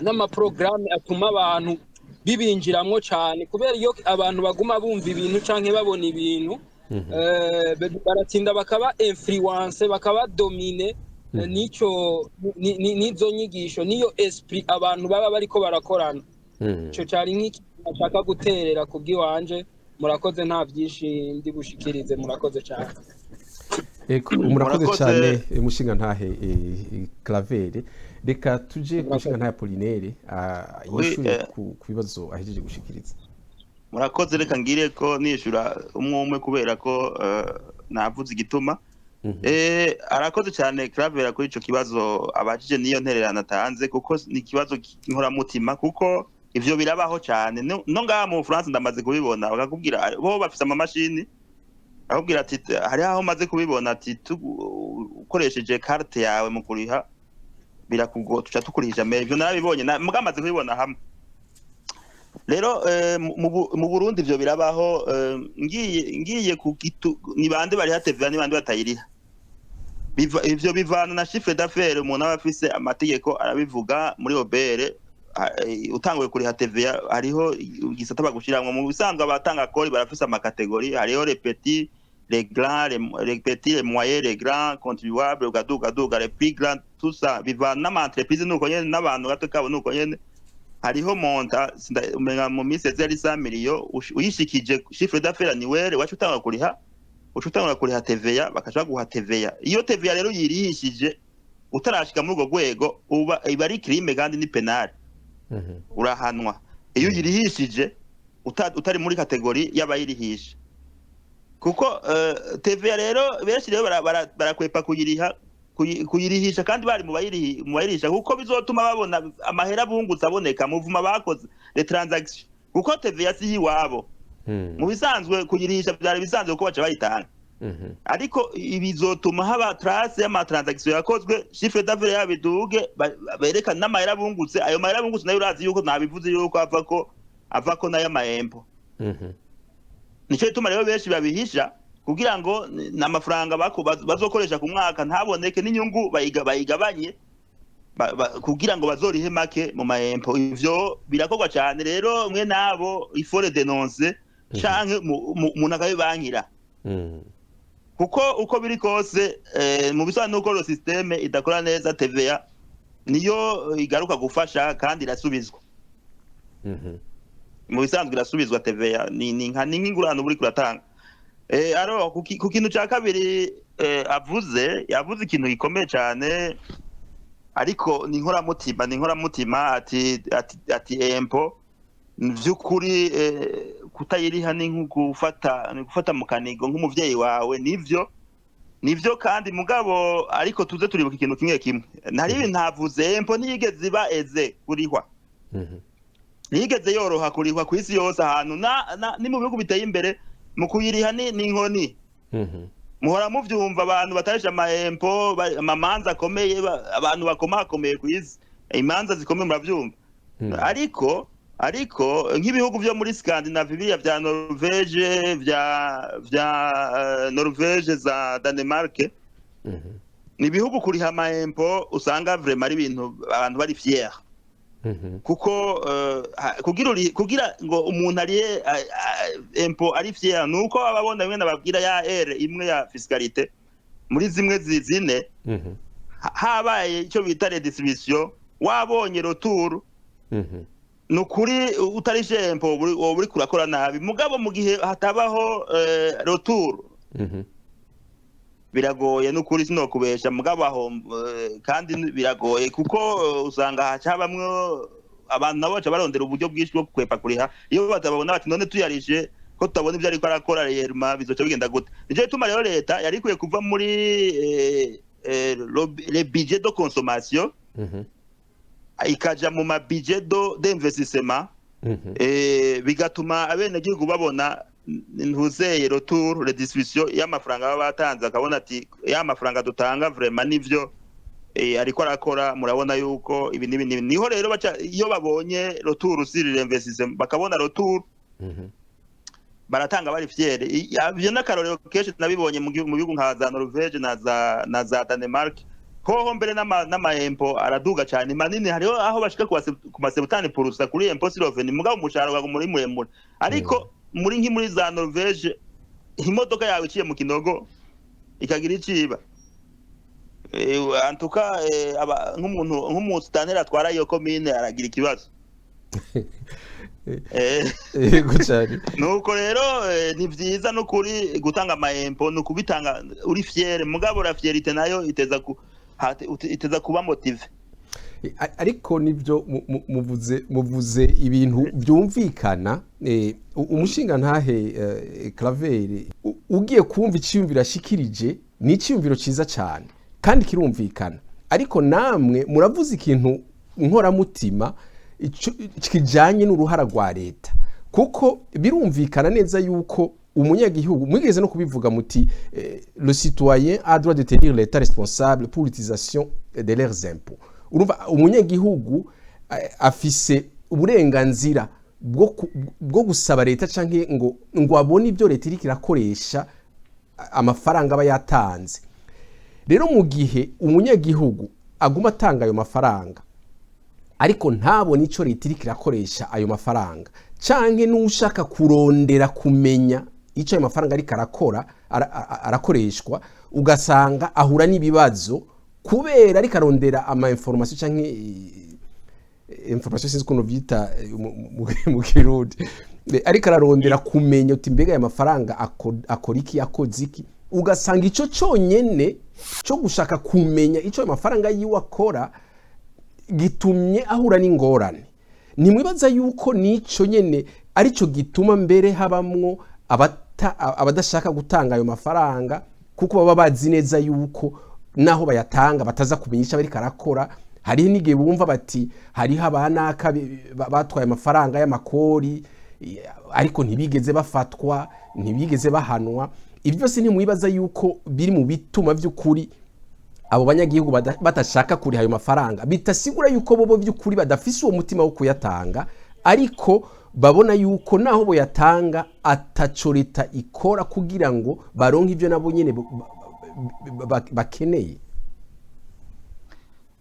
n'amaprograme atuma abantu bibinjiramwo cyane kubera iyo abantu baguma bumva ibintu canke babona ibintu baratinda bakaba influence bakaba domine nizo nyigisho niyo esprit abantu baba bariko barakorana ico cyari nk'iki nashaka guterera kubwiwanje murakoze nta byinshi ndi bushikirize murakoze cyane murakoze cyane mushinga ntahe Claver reka tuje mushinga ntahe Apollinaire yishure ku bibazo ahejeje gushikiriza murakoze reka ngire ko nishura umwe kubera ko navuze igituma arakoze cyane Claver kuri ico kibazo abajije niyo ntererana atanze kuko ni ikibazo kinkoramutima kuko ivyo birabaho cyane no ngaha mu France ndamaze kubibona bakakubwira bo bafise amamashini akubwira ati hari aho maze kubibona ati ukoresheje carte yawe mu kuriha birakugo tuca tukurihija me ivyo narabibonye mugamaze kubibona hamwe rero mu Burundi ivyo birabaho ngiye ku ni bande bari hatevya ni bande batayiriha ivyo bivana na chiffre d'affaires umuntu aba afise amategeko arabivuga muri OBR utanguye kuriha TVA hariho gisata bagushiramwe mu bisanzwe abatanga kori barafise amakategori hariho les petits les grands les petits les moyens les grands contribuables ugaduga les plus grands tout ça bivana n'ama entreprise nuko nyene n'abantu gato kabo nuko nyene hariho monta umenga mu mise zari 100 millions uyishikije chiffre d'affaires annuel wacu utanga kuriha TVA bakaja guha TVA iyo TVA rero yirihishije utarashika muri urwo rwego iba ari crime kandi ni penal urahanwa iyo yirihishije utari muri kategori y'abayirihisha kuko TVA rero benshi rero barakwepa kuyirihisha kandi bari mu bayirisha kuko bizotuma babona amahera bungutse aboneka muvuma bakoze les transactions kuko TVA si yiwabo mu bisanzwe kugirisha byari bisanzwe ko baca bayitanga ariko ibizotuma haba trace y'ama transaction yakozwe chiffre d'affaires yabiduge berekana n'amahera bungutse ayo mahera bungutse nayo urazi yuko nabivuze yuko avako nayo amahempo nico ituma rero benshi babihisha kugira ngo n'amafaranga bazokoresha ku mwaka ntaboneke n'inyungu bayigabanye kugira ngo bazorihe make mu mahempo ivyo birakorwa cyane rero mwe nabo ifore denonce canke umuntu akabibankira kuko uko biri kose mu bisanzwe nuko ro systeme idakora neza TVA niyo igaruka gufasha kandi irasubizwa mu bisanzwe irasubizwa TVA ni nk'ingurano buri kuratanga aro ku kintu cya kabiri yavuze ikintu gikomeye cyane ariko ni inkoramutima ati empo vy'ukuri kutayiriha ni gufata mu kanigo nk'umuvyeyi wawe nivyo kandi mugabo ariko tuze turibuka ikintu kimwe ntari ibintu ntavuze empo ntiyigeze iba eze kurihwa ntiyigeze yoroha kurihwa ku isi yose ahantu ni mu bihugu biteye imbere mu kuyiriha ni inkoni muhora muvyumva abantu batarisha amahempo amamanza akomeye abantu bakomakomeye ku isi imanza zikomeye muravyumva ariko nk'ibihugu byo muri Scandinavia vya Norvege vya Norvege za Denmark ni ibihugu kuriha amahempo usanga vraiment ari ibintu abantu bari fier kuko kugira ngo umuntu ariye empo ari fier nuko ababona bimwe nababwira ya imwe ya fiscalité muri zimwe zizine habaye icyo bita redistribution wabonye retour nukuri utarishe empo buri kurakora nabi mugabo mu gihe hatabaho retour biragoye nukuri sinokubesha mugabo aho kandi biragoye kuko usanga hacabamwe abantu nabo baca barondera uburyo bwinshi bwo kwepa kuriha iyo batabona bati none tuyarishe ko tutabona ibyo ariko arakora rema bizoca bigenda gute nico bituma rero leta yari ikwiye kuva muri le budget de consommation ikaja mu ma budget d'investissement bigatuma abenegihugu babona ntuzeye retour redistribution y'amafaranga baba batanze akabona ati ya mafaranga dutanga vraiment nivyo ariko arakora murabona yuko ibi niho rero baca iyo babonye retour sur l'investissement bakabona retour baratanga bari fiere ivyo n'akarorero kenshi nabibonye mu bihugu nka za Norvege na za Denmark hoho mbere n'amahempo araduga cyane manini hariho aho bashika ku masebutani purusa kuri empo siroveni mugabo umushahara wago muri muremure ariko muri za Norvege imodoka yawe iciye mu kinogo ikagira iciba antuka nk'umustanera atwara iyo komine aragira ikibazo nuko rero ni vyiza no kuri gutanga amahempo no kubitanga uri fiere mugabo la fierite nayo iteza kuba motive ariko nibyo muvuze ibintu byumvikana umushinga ntahe Claver ugiye kumva icyumviro ashikirije ni icyumviro ciza cyane kandi kirumvikana ariko namwe muravuze ikintu nkoramutima kijanye n'uruhara rwa leta kuko birumvikana neza yuko umunyagihugu mwigeze no kubivuga muti le citoyen a droit de tenir l'état responsable pour l'utilisation de leurs impôts urumva umunyagihugu afise uburenganzira bwo gusaba leta canke ngo abone ibyo leta iriko irakoresha amafaranga aba yatanze rero mu gihe umunyagihugu aguma atanga ayo mafaranga ariko ntabone ico leta iriko irakoresha ayo mafaranga canke n'ushaka kurondera kumenya ico ayo mafaranga ariko arakoreshwa ugasanga ahura n'ibibazo kubera ariko arondera ama information canke information sinzi kuno vyita mu Kirundi ariko ararondera kumenya uti mbega aya mafaranga akora iki akoze iki ugasanga ico cyonyene cyo gushaka kumenya ico ayo mafaranga yiwe akora gitumye ahura n'ingorane nimwibaza yuko nico nyene arico gituma mbere habamwo abadashaka gutanga ayo mafaranga kuko baba bazi neza yuko naho bayatanga bataza kumenya icyo bariko arakora hari n'igihe bumva bati hariho abanaka batwaye amafaranga y'amakori ariko ntibigeze bafatwa ntibigeze bahanwa. Ibyo byose ntimwibaza yuko biri mu bituma by'ukuri abo banyagihugu batashaka kuri ayo mafaranga, bitasigura yuko bo by'ukuri badafise uwo mutima wo kuyatanga, ariko babona yuko naho bo yatanga ataco leta ikora kugira ngo baronke ibyo nabo nyene bakeneye.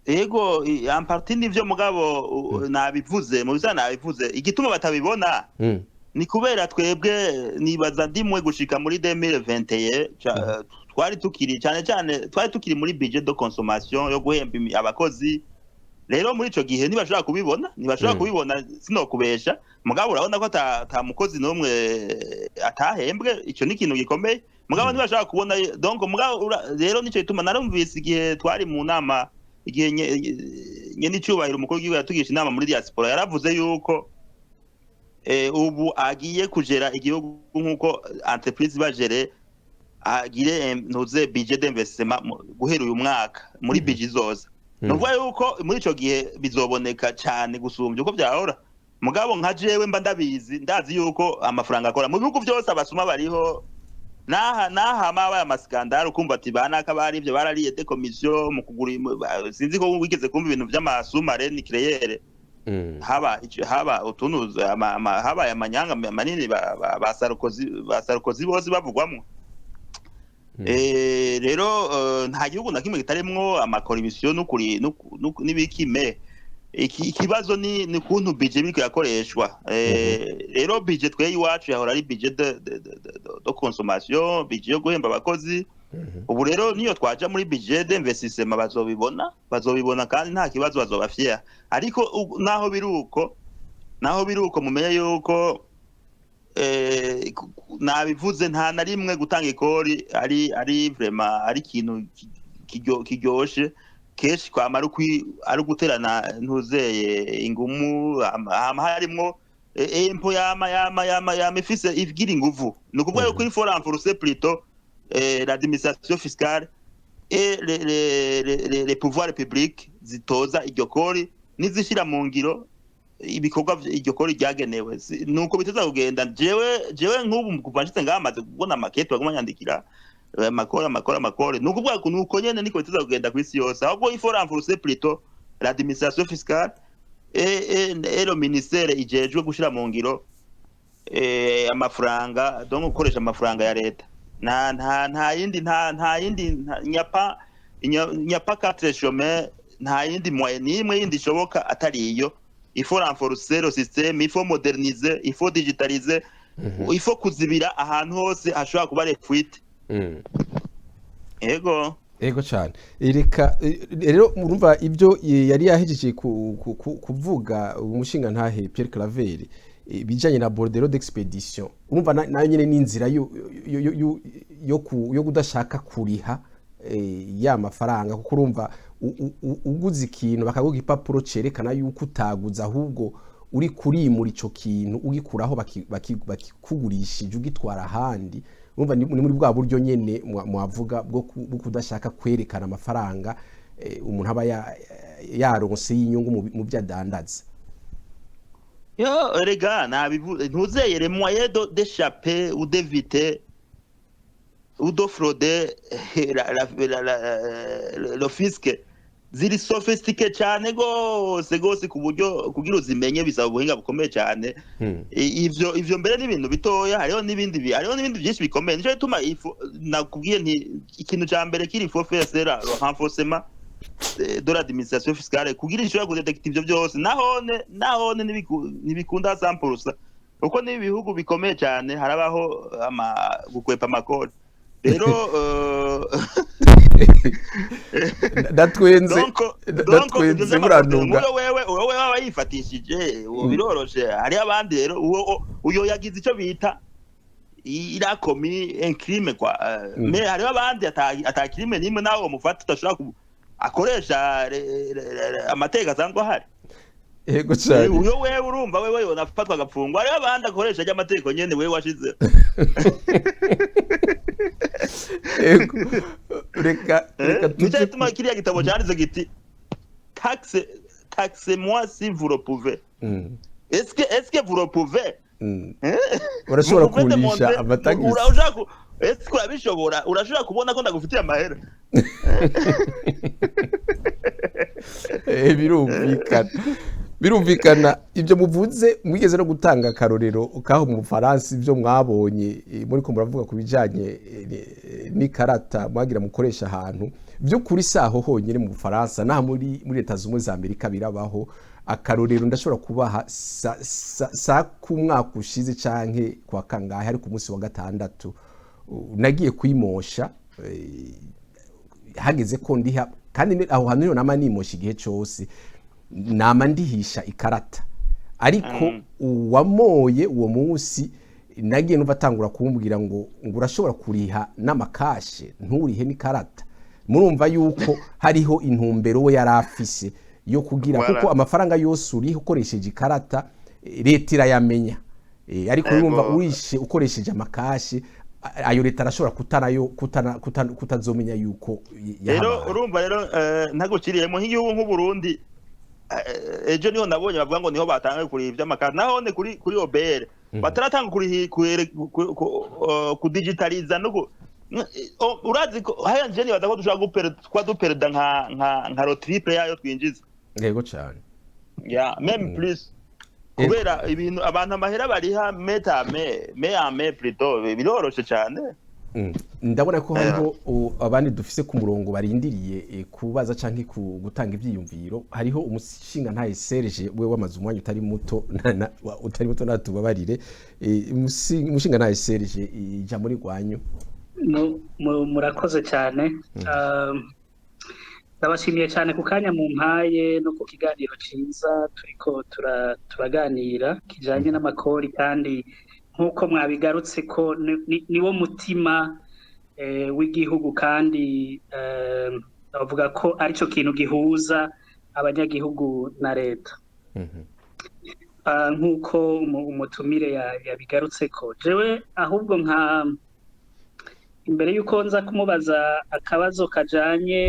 Ego amparti nivyo mugabo nabivuze mu bizana nabivuze igituma batabibona ni kubera twebwe nibaza ndimwe gushika muri 2021 twari tukiri muri budget de consommation yo guhemba abakozi. Rero muri ico gihe ntibashobora kubibona sino kubesha, mugabo urabona ko ata mukozi nomwe atahembwe. Ico ni ikintu gikomeye mugabo ntibashobora kubona. Donc mugabo rero nico gituma narumvise igihe twari mu nama, igihe nyene icubahiro umukuru w'igihugu yatugisha inama muri diaspora, yaravuze yuko ubu agiye kugera igihugu nkuko entreprise bajere agire ntuze budget d'investissement guhera uyu mwaka muri budget zoza. Nuvuga yuko muri ico gihe bizoboneka cyane gusumbya uko byahora. Mugabo nka jewe mba ndazi yuko amafaranga akora mu bihugu byose, abasuma bariho naha mabaye amaskandalo kumva ati banaka bari ivyo barariye de commission mu kugura, sinzi ko wigeze kumva ibintu by'amasumare nucléaire haba utunuza haba amanyanga manini ba Sarkozy bose bavugwamwo. Rero nta gihugu na kimwe kitaremwo amakoribisiyo n'ibikime. Ikibazo ni kuntu budget biriko yakoreshwa. Rero budget twe iwacu yahora ari budget de consommation, budget yo guhemba abakozi. Ubu rero niyo twaja muri budget d'investissement bazobibona kandi nta kibazo bazobafya. Ariko naho biruko mumenye yuko nabivuze nta na rimwe gutanga ikori ari vraiment ari ikintu kiryoshe. Keshi kwamara ari guterana ntuzeye ingumu harimwo impo yama ifise igira inguvu. Ni ukuvuga yuko il faut renforcer plutôt l'administration fiscale et les pouvoirs publics zitoza iryo kori nizishira mu ngiro ibikorwa iryo kori ryagenewe. Nuko biteza kugenda. Jewe nk'ubu kuva nshitse ngamaze kubona makete bagumanyandikira makore. Nukuvuga nuko nyene niko biteza kugenda kwisi yose. Ahubwo il faut renforcer plutôt l'administration fiscale et le ministère ijejwe gushira mu ngiro amafaranga, donc gukoresha amafaranga ya leta. Nta yindi nyapa quatre chemins, nta yindi moyen nimwe yindi ishoboka atari iyo. Il faut renforcer le système, il faut moderniser, il faut digitaliser, il faut kuzibira ahantu hose hashobora kuba refuite. Ego cyane. Rero urumva ibyo yari yahejeje kuvuga umushinga ntahe Pierre Claver bijanye na bordereau d'expédition. Urumva nayo nyene n'inzira yo kudashaka kuriha ya mafaranga, kuko urumva uguze ikintu bakaguha igipapuro cerekana yuko utaguza, ahubwo uri kurimura ico kintu ugikuraho bakikugurishije ugitwara ahandi. Urumva ni muri bwa buryo nyene mwavuga bwo kudashaka kwerekana amafaranga umuntu aba yaronse y'inyungu mu byadandaza. Yo rega nabivuze ntuzeye les moyens d'échapper ou d'éviter ou de frauder le fisc ziri sophistiqué cyane gose ku buryo kugira uzimenye bisaba ubuhinga bukomeye cyane. Ivyo mbere n'ibintu bitoya, hariho n'ibindi byinshi bikomeye. Nico bituma nakubwiye nti ikintu cya mbere kiri faut faire le renforcement de l'administration fiscale kugira ishobora kudetecta ivyo byose. Nahone ntibikunda 100% uko ni ibihugu bikomeye cyane harabaho gukwepa amakori. Rero datwenze murantunga wewe wayifatishije biroroshe. Hari abandi rero uyo yagize ico bita ira commis un crime quoi. Mais hari abandi ata crime nimwe nawe umufata utashobora akoresha amateka asanzwe ahari. Ego cyane. Uyo wewe urumva wewe yonafatwa agafungwa, hari abandi akoresha y'amategeko nyene wewe washize. Ego reka tuje tuma kiriya gitabo cyanditse giti taxe moi si vous le pouvez. Est-ce que vous le pouvez? urashobora kurisha amatagisi urashaka ese kurabishobora urashobora kubona ko ndagufitiye amahera birumvikana ibyo muvuze mwigeze no gutanga akarorero kaho mu Bufaransa ibyo mwabonye muri ko muravuga ku bijanye n'ikarata mwagira mukoresha ahantu byo kuri saho honyine mu Bufaransa naha muri Leta Zunze za Amerika birabaho akarorero ndashobora kubaha sa ku mwaka ushize canke kwa kangahe ari ku munsi wa gatandatu nagiye kwimosha hageze ko ndiha kandi aho hantu yo nama nimosha igihe cyose nama ndihisha ikarata ariko uwamoye uwo munsi nagiye numva atangura kumbwira ngo urashobora kuriha n'amakashe nturihe n'ikarata murumva yuko hariho intumbero we yarafise yo kugira kuko amafaranga yose uri ukoresheje ikarata leta irayamenya ariko urumva urishe ukoresheje amakashe ayo leta arashobora kutazomenya yuko rero urumva rero ntagukiriyemo nk'igihugu nk'u Burundi ejo niho nabonye bavuga ngo niho batanga kuri ivy'amakara naho ne kuri OBR bataratanga kuri ku digitaliza no urazi ko haya njeni badako dushaka duperda nka rotriple yayo twinjiza yego cyane ya même plus kubera ibintu abantu amahera bariha me plutôt biroroshe cyane ndabona ko hariho abandi dufise ku murongo barindiriye kubaza canke gutanga ivyiyumviro hariho umushinga ntaye Serge we wamaze umwanya utari muto natubabarire umushinga ntaye Serge ija muri gwanyu murakoze cyane ndabashimiye cyane ku kanya mu mpaye no ku kiganiro ciza turiko turaganira kijanye n'amakori kandi nkuko mwabigarutse ko niwo mutima w'igihugu kandi bavuga ko arico kintu gihuza abanyagihugu na leta nkuko umutumire yabigarutse ko jewe ahubwo nka imbere yuko nza kumubaza akabazo kajanye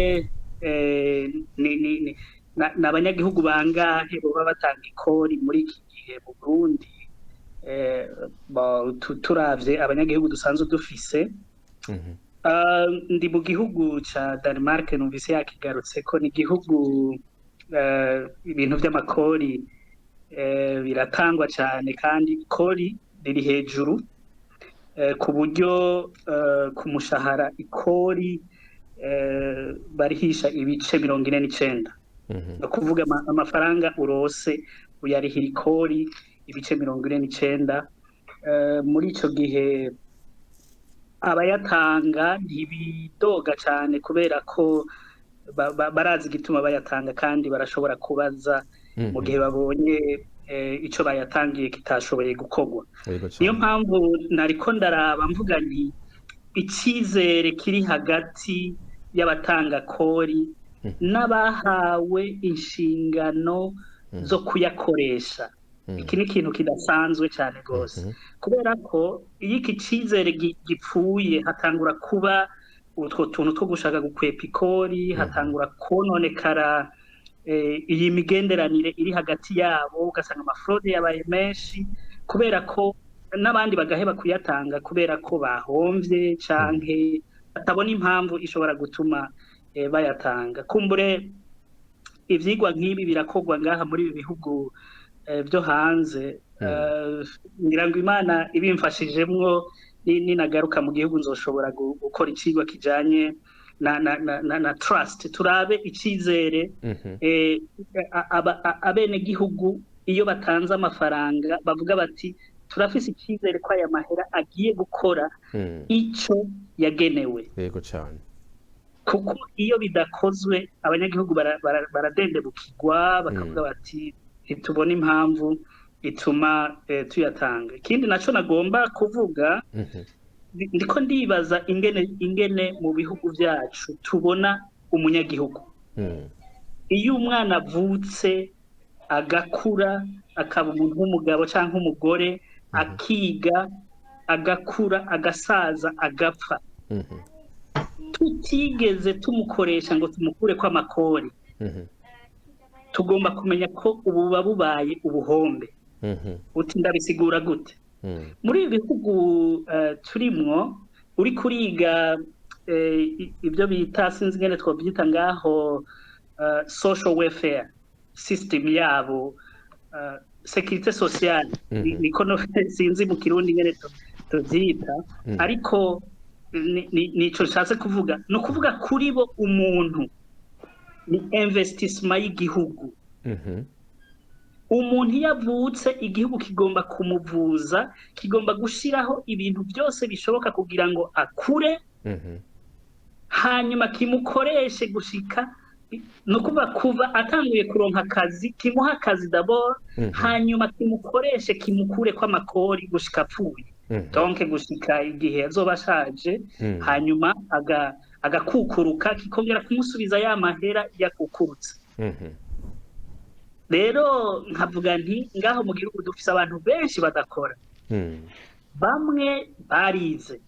n'abanyagihugu bangahe boba batanga ikori muri iki gihe mu Burundi turavye abanyagihugu dusanzwe dufise ndi mu gihugu ca Denmark numvise yakigarutse ko ni igihugu ibintu vy'amakori biratangwa cyane kandi ikori riri hejuru ku buryo ku mushahara ikori barihisha ibice 49 no kuvuga amafaranga urose uyarihira ikori ibice 49 muri ico gihe abayatanga ntibidoga cyane kubera ko barazi igituma bayatanga kandi barashobora kubaza mu gihe babonye ico bayatangiye kitashoboye gukorwa niyo mpamvu nariko ndaraba mvuga nti icizere kiri hagati y'abatanga kori n'abahawe inshingano zo kuyakoresha iki ni ikintu kidasanzwe cyane rwose kubera ko iyo iki cizere gipfuye hatangura kuba utwo tuntu two gushaka gukwepa ikori hatangura kononekara iyi migenderanire iri hagati yabo ugasanga amafrode yabaye menshi kubera ko n'abandi bagaheba kuyatanga kubera ko bahomvye canke batabona impamvu ishobora gutuma bayatanga kumbure ivyigwa nk'ibi birakorwa ngaha muri ibi bihugu byo hanze ngira ngo Imana ibimfashijemwo ninagaruka mu gihugu nzoshobora gukora icigwa kijanye na trust turabe icizere abene gihugu iyo batanze amafaranga bavuga bati turafise icizere ko aya mahera agiye gukora ico yagenewe yego cyane kuko iyo bidakozwe abanyagihugu baradendebukirwa bakavuga bati ntitubona impamvu ituma tuyatanga ikindi naco nagomba kuvuga ndiko ndibaza ingene mu bihugu byacu tubona umunyagihugu iyo umwana avutse agakura akaba umuntu w'umugabo canke umugore akiga agakura agasaza agapfa tutigeze tumukoresha ngo tumukure ko amakori tugomba kumenya ko ubu babubaye ubuhombe uti ndabisigura gute muri ibi bihugu turimwo uri kuriga ibyo bita sinzi ngene twobyita ngaho social welfare system yabo sécurité sociale niko no sinzi mu kirundi ngene tuvyita ariko nico nshatse kuvuga no kuvuga kuri bo umuntu ni investissement y'igihugu umuntu yavutse igihugu kigomba kumuvuza kigomba gushiraho ibintu byose bishoboka kugira ngo akure hanyuma kimukoreshe gushika no kuva atanguye kuronka akazi kimuha akazi d'abord hanyuma kimukoreshe kimukure kwa makori gushika apfuye donc gushika igihe azobashaje hanyuma agakukuruka kikongera kumusubiza ya mahera yakukurutse rero nkavuga nti ngaho mu gihugu dufise abantu benshi badakora bamwe barize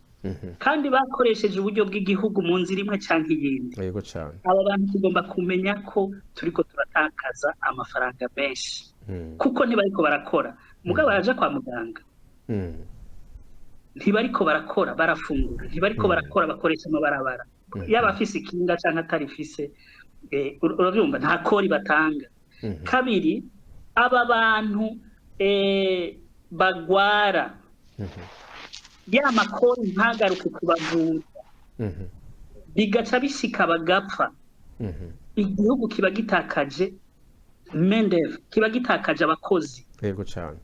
kandi bakoresheje uburyo bw'igihugu mu nzira imwe canke iyindi yego cyane aba bantu tugomba kumenya ko turiko turatakaza amafaranga menshi kuko ntibariko barakora mugabo baraja kwa muganga ntibariko barakora barafungura ntibariko barakora bakoresha amabarabara yaba afise ikinga canke atarifise uravyumva nta kori batanga kabiri aba bantu bagwara ya makori ntagaruke kubavuza bigaca bishika bagapfa igihugu kiba gitakaje mendeve kiba gitakaje abakozi yego cyane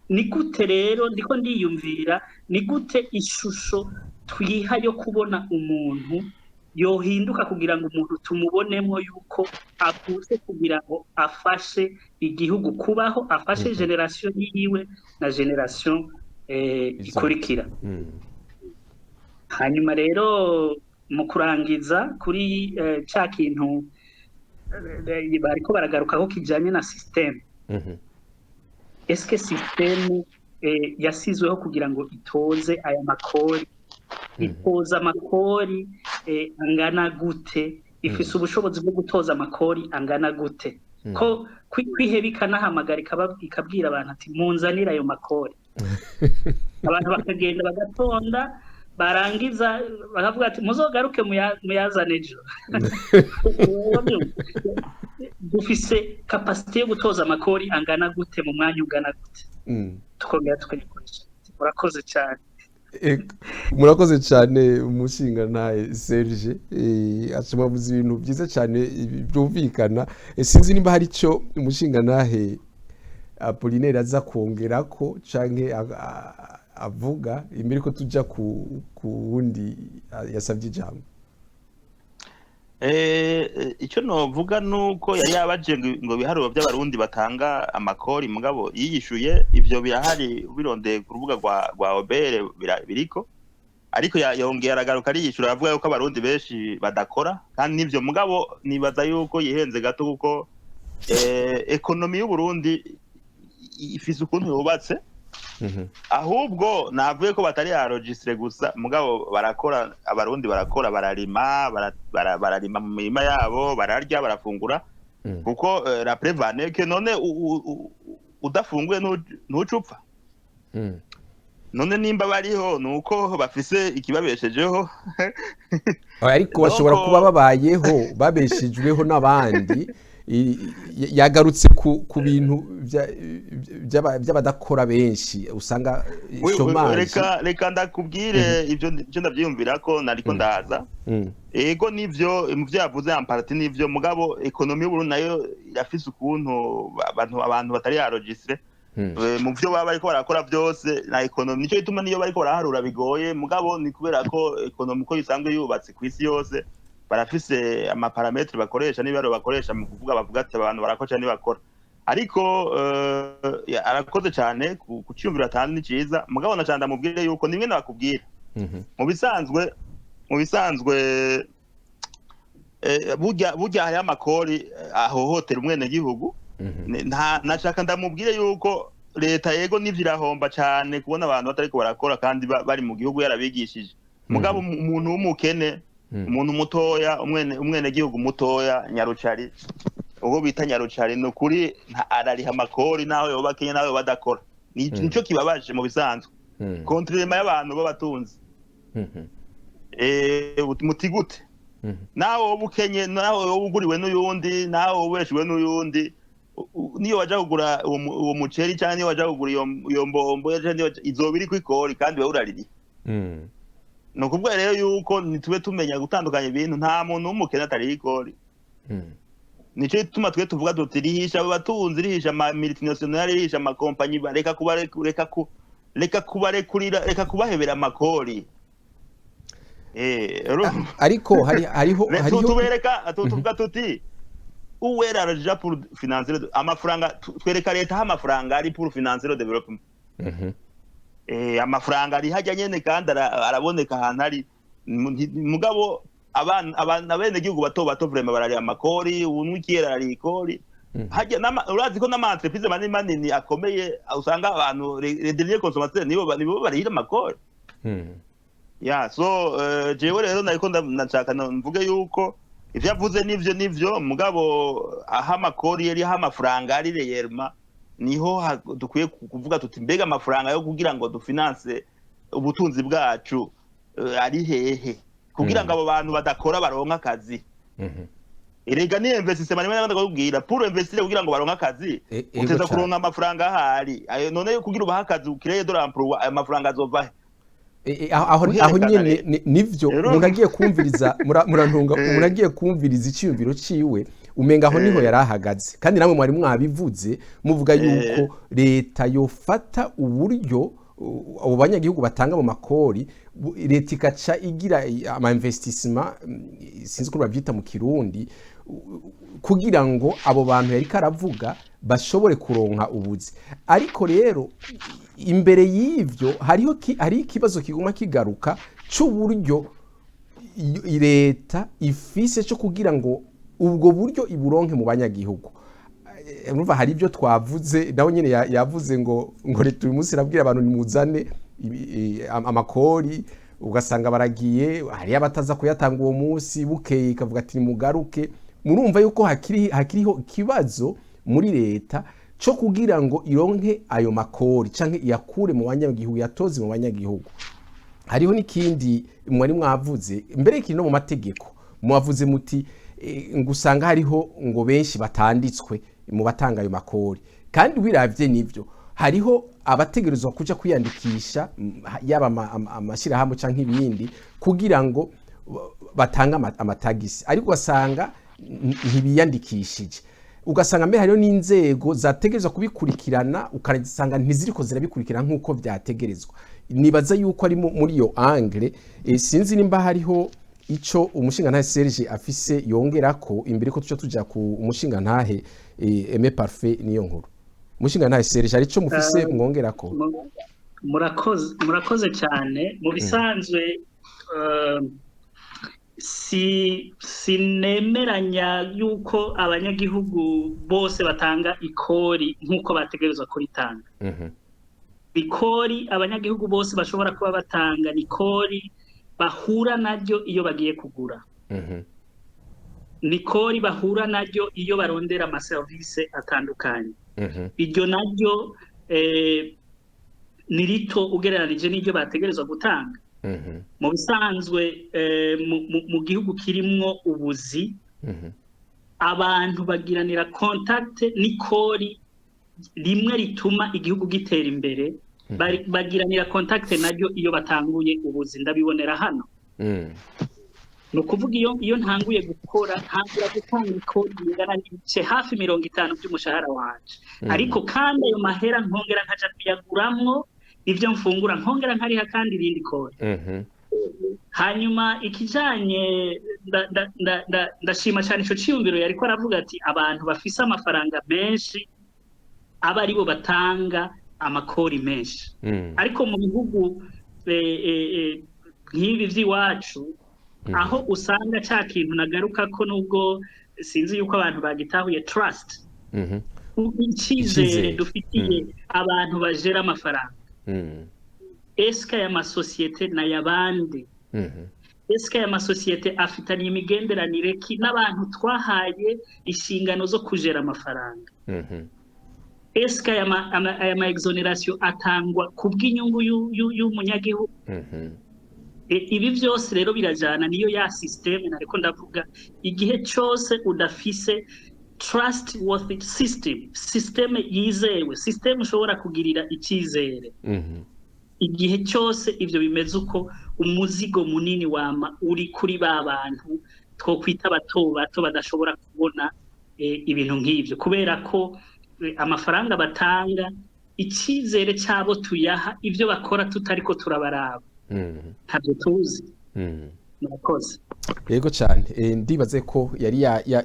ni gute rero ndiko ndiyumvira ni gute ishusho twiha yo kubona umuntu yohinduka kugira ngo umuntu tumubonemo yuko akuze kugira ngo afashe igihugu kubaho afashe generation yiwe na generation ikurikira hanyuma rero mu kurangiza kuri ca kintu bariko baragaruka ko kijanye na system eske system yasizweho kugira ngo itoze aya makori itoza amakori angana gute ifise ubushobozi bwo gutoza amakori angana gute ko kwiheba ikanahamagara ikabwira abantu ati munzanira ayo makori abantu bakagenda bagatonda barangiza bakavuga ati muzogaruke muyazane ejo dufise kapasite yo gutoza amakori angana gute mu mwanya ungana gute tukongera tukayikoresha murakoze cyane murakoze cyane umushinga naye Serge asobanuza ibintu byiza cyane byumvikana sinzi nimba hari icyo umushinga nahe Apollinaire aza kongera ko canke avuga imbere ko tujya ku wundi yasabye ijambo icyo novuga nuko yari yabaje ngo biharuro by'abarundi batanga amakori mugabo yiyishuye ivyo birahari birondeye ku rubuga rwa obere biriko ariko yongera aragaruka ariyishura avuga yuko abarundi benshi badakora kandi nivyo mugabo nibaza yuko yihenze gato kuko ekonomi y'u Burundi ifise ukuntu yubatse ahubwo navuye ko batari enregistré gusa mugabo barakora abarundi barakora bararima bararima mu mirima yabo bararya barafungura kuko la prevane que none udafunguye ntucupfa none nimba bariho nuko bafise ikibabeshejeho ariko bashobora kuba babayeho babeshejweho n'abandi yagarutse ku bintu by'abadakora benshi usanga chômage reka ndakubwire ivyo ndavyiyumvira ko nariko ndaza ego nivyo mu vyavuze en partie nivyo mugabo ekonomi y'u Burundi nayo yafise ukuntu abantu batari enregistré mu vyo baba bariko barakora byose na ekonomi nico ituma niyo bariko baraharura bigoye mugabo ni kubera ko ekonomi ko isanzwe yubatse kw'isi yose barafise amaparametre bakoresha n'ibaro bakoresha mu kuvuga bavuga ati abantu barakoca n'ibakora ariko arakoze cyane ku cyumviro atandi ciza mugabo nacanda mubwire yuko nimwe nakubwira mu bisanzwe burya hari amakori ahohotera umwene gihugu nashaka ndamubwire yuko leta yego nivyirahomba cyane kubona abantu batariko barakora kandi bari mu gihugu yarabigishije mugabo umuntu w'umukene umuntu mutoya umwene gihugu mutoya nyarucari ubwo bita nyarucari no kuri arariha amakori naho yoba Kenya naho badakora nico kibabaje mu bisanzwe kontrema y'abantu b'abatunzi mutigute nawe ubukenye nawe ubuguriwe n'uyundi nawe ubeshwe n'uyundi niyo waja kugura uwo muceri cyane niyo waja kugura iyo mbombo izobiri kwikori kandi we urariri no kubwa rero yuko nitube tumenya gutandukanya ibintu nta muntu w'umukene atari ikori nico ituma twe tuvuga duti rihisha abatunzi rihisha ama multinational rihisha ama company bareka kubahebera amakori ariko hariho tubereka tuvuga tuti uwera araja pour financer amafaranga twereka leta amafaranga ari pour financer development amafaranga ari hajya nyene kandi araboneka ahantu ari mugabo abana bene gihugu bato vraiment barari amakori unwikira ari ikori hajya urazi ko nama entreprise manini akomeye usanga abantu les derniers consommateurs nibo barihira amakori so jewe rero nariko ndashaka mvuge yuko ivyo yavuze nivyo mugabo aha amakori yari amafaranga ari reyerma niho dukwiye kuvuga tuti mbega amafaranga yo kugira ngo dufinance ubutunzi bwacu ari hehe kugira ngo abo bantu badakora baronka akazi erega ni investissement n'abandi bakubwira pour investir kugira ngo baronka akazi uteza kuronka amafaranga ahari none kugira ubaha akazi ukireye de l'emploi amafaranga azova aho nyene nivyo umuntu agiye kumviriza murantunga umuntu agiye kumviriza iciyumviro ciwe umenga aho niho yarahagaze kandi namwe mwari mwabivuze muvuga yuko leta yofata uburyo abo banyagihugu batanga mu makori leta ikaca igira ama investissement sinzi ko bavyita mu Kirundi kugira ngo abo bantu yari karavuga bashobore kuronka ubuzi ariko rero imbere y'ivyo hari ikibazo kiguma kigaruka c'uburyo leta ifise cyo kugira ngo ubwo buryo iburonke mu banyagihugu urumva hari ibyo twavuze nawe nyene yavuze ngo leta uyu munsi irabwira abantu nimuzane amakori ugasanga baragiye hari abataza kuyatanga uwo munsi bukeye ikavuga ati mugaruke murumva yuko hakiriho ikibazo muri leta cyo kugira ngo ironke ayo makori canke iyakure mu banyagihugu yatoze mu banyagihugu hariho n'ikindi mwari mwavuze mbere y'ikindi no mu mategeko mwavuze muti ngusanga hariho ngo benshi batanditswe mu batanga ayo makori kandi wiravye nivyo hariho abategerezwa kuja kwiyandikisha yaba amashirahamwe canke ibindi kugira ngo batanga amatagisi ariko ugasanga ntibiyandikishije ugasanga mbe hariho n'inzego zategerezwa kubikurikirana ukarasanga ntiziriko zirabikurikirana nk'uko vyategerezwa nibaza yuko ari muri iyo angle sinzi nimba hariho ico umushingantahe Serge afise yongerako imbere ko tuca tuja ku umushingantahe Aime Parfait niyo nkuru umushingantahe Serge arico mufise mwongerako murakoze cyane mu bisanzwe sinemeranya yuko abanyagihugu bose batanga ikori nk'uko bategerezwa kuritanga ikori abanyagihugu bose bashobora kuba batanga nikori bahura naryo iyo bagiye kugura nikori bahura naryo iyo barondera amaserivisi atandukanye iryo naryo ni rito ugereranije n'iryo bategerezwa gutanga mu bisanzwe mu gihugu kirimwo ubuzi abantu bagiranira contact nikori rimwe rituma igihugu gitera imbere bagiranira contact naryo iyo batanguye ubuzi ndabibonera hano no kuvuga iyo ntanguye gukora ntangura gutanga ikori ingana n'ibice hafi 50 by'umushahara wanje ariko kandi ayo mahera nkongera nkaja kuyaguramwo ivyo mfungura nkongera nkariha kandi irindi kori hanyuma ikijanye ndashima cyane ico ciyumviro yariko aravuga ati abantu bafise amafaranga menshi aba aribo batanga amakori menshi ariko mu bihugu nk'ibi vy'iwacu aho usanga ca kintu nagaruka ko nubwo sinzi yuko abantu bagitahuye trust icizere dufitiye abantu bajera amafaranga eska ya masosiyete na yabandi eska ya masosiyete afitaniye imigenderanire ki n'abantu twahaye inshingano zo kujera amafaranga eske aya exoneration atangwa kubw'inyungu y'umunyagihugu. Ibi byose rero birajana niyo ya system nariko ndavuga, igihe cyose udafise trustworthy system yizewe, system ushobora kugirira icyizere, igihe cyose ivyo bimeze uko, umuzigo munini wama uri kuri ba bantu twokwita bato badashobora kubona ibintu nk'ivyo, kubera ko amafaranga batanga, icyizere cyabo tuyaha ivyo bakora tutariko turabaraba, ntabyo tuzi. Murakoze. Yego cyane, ndibaze ko yari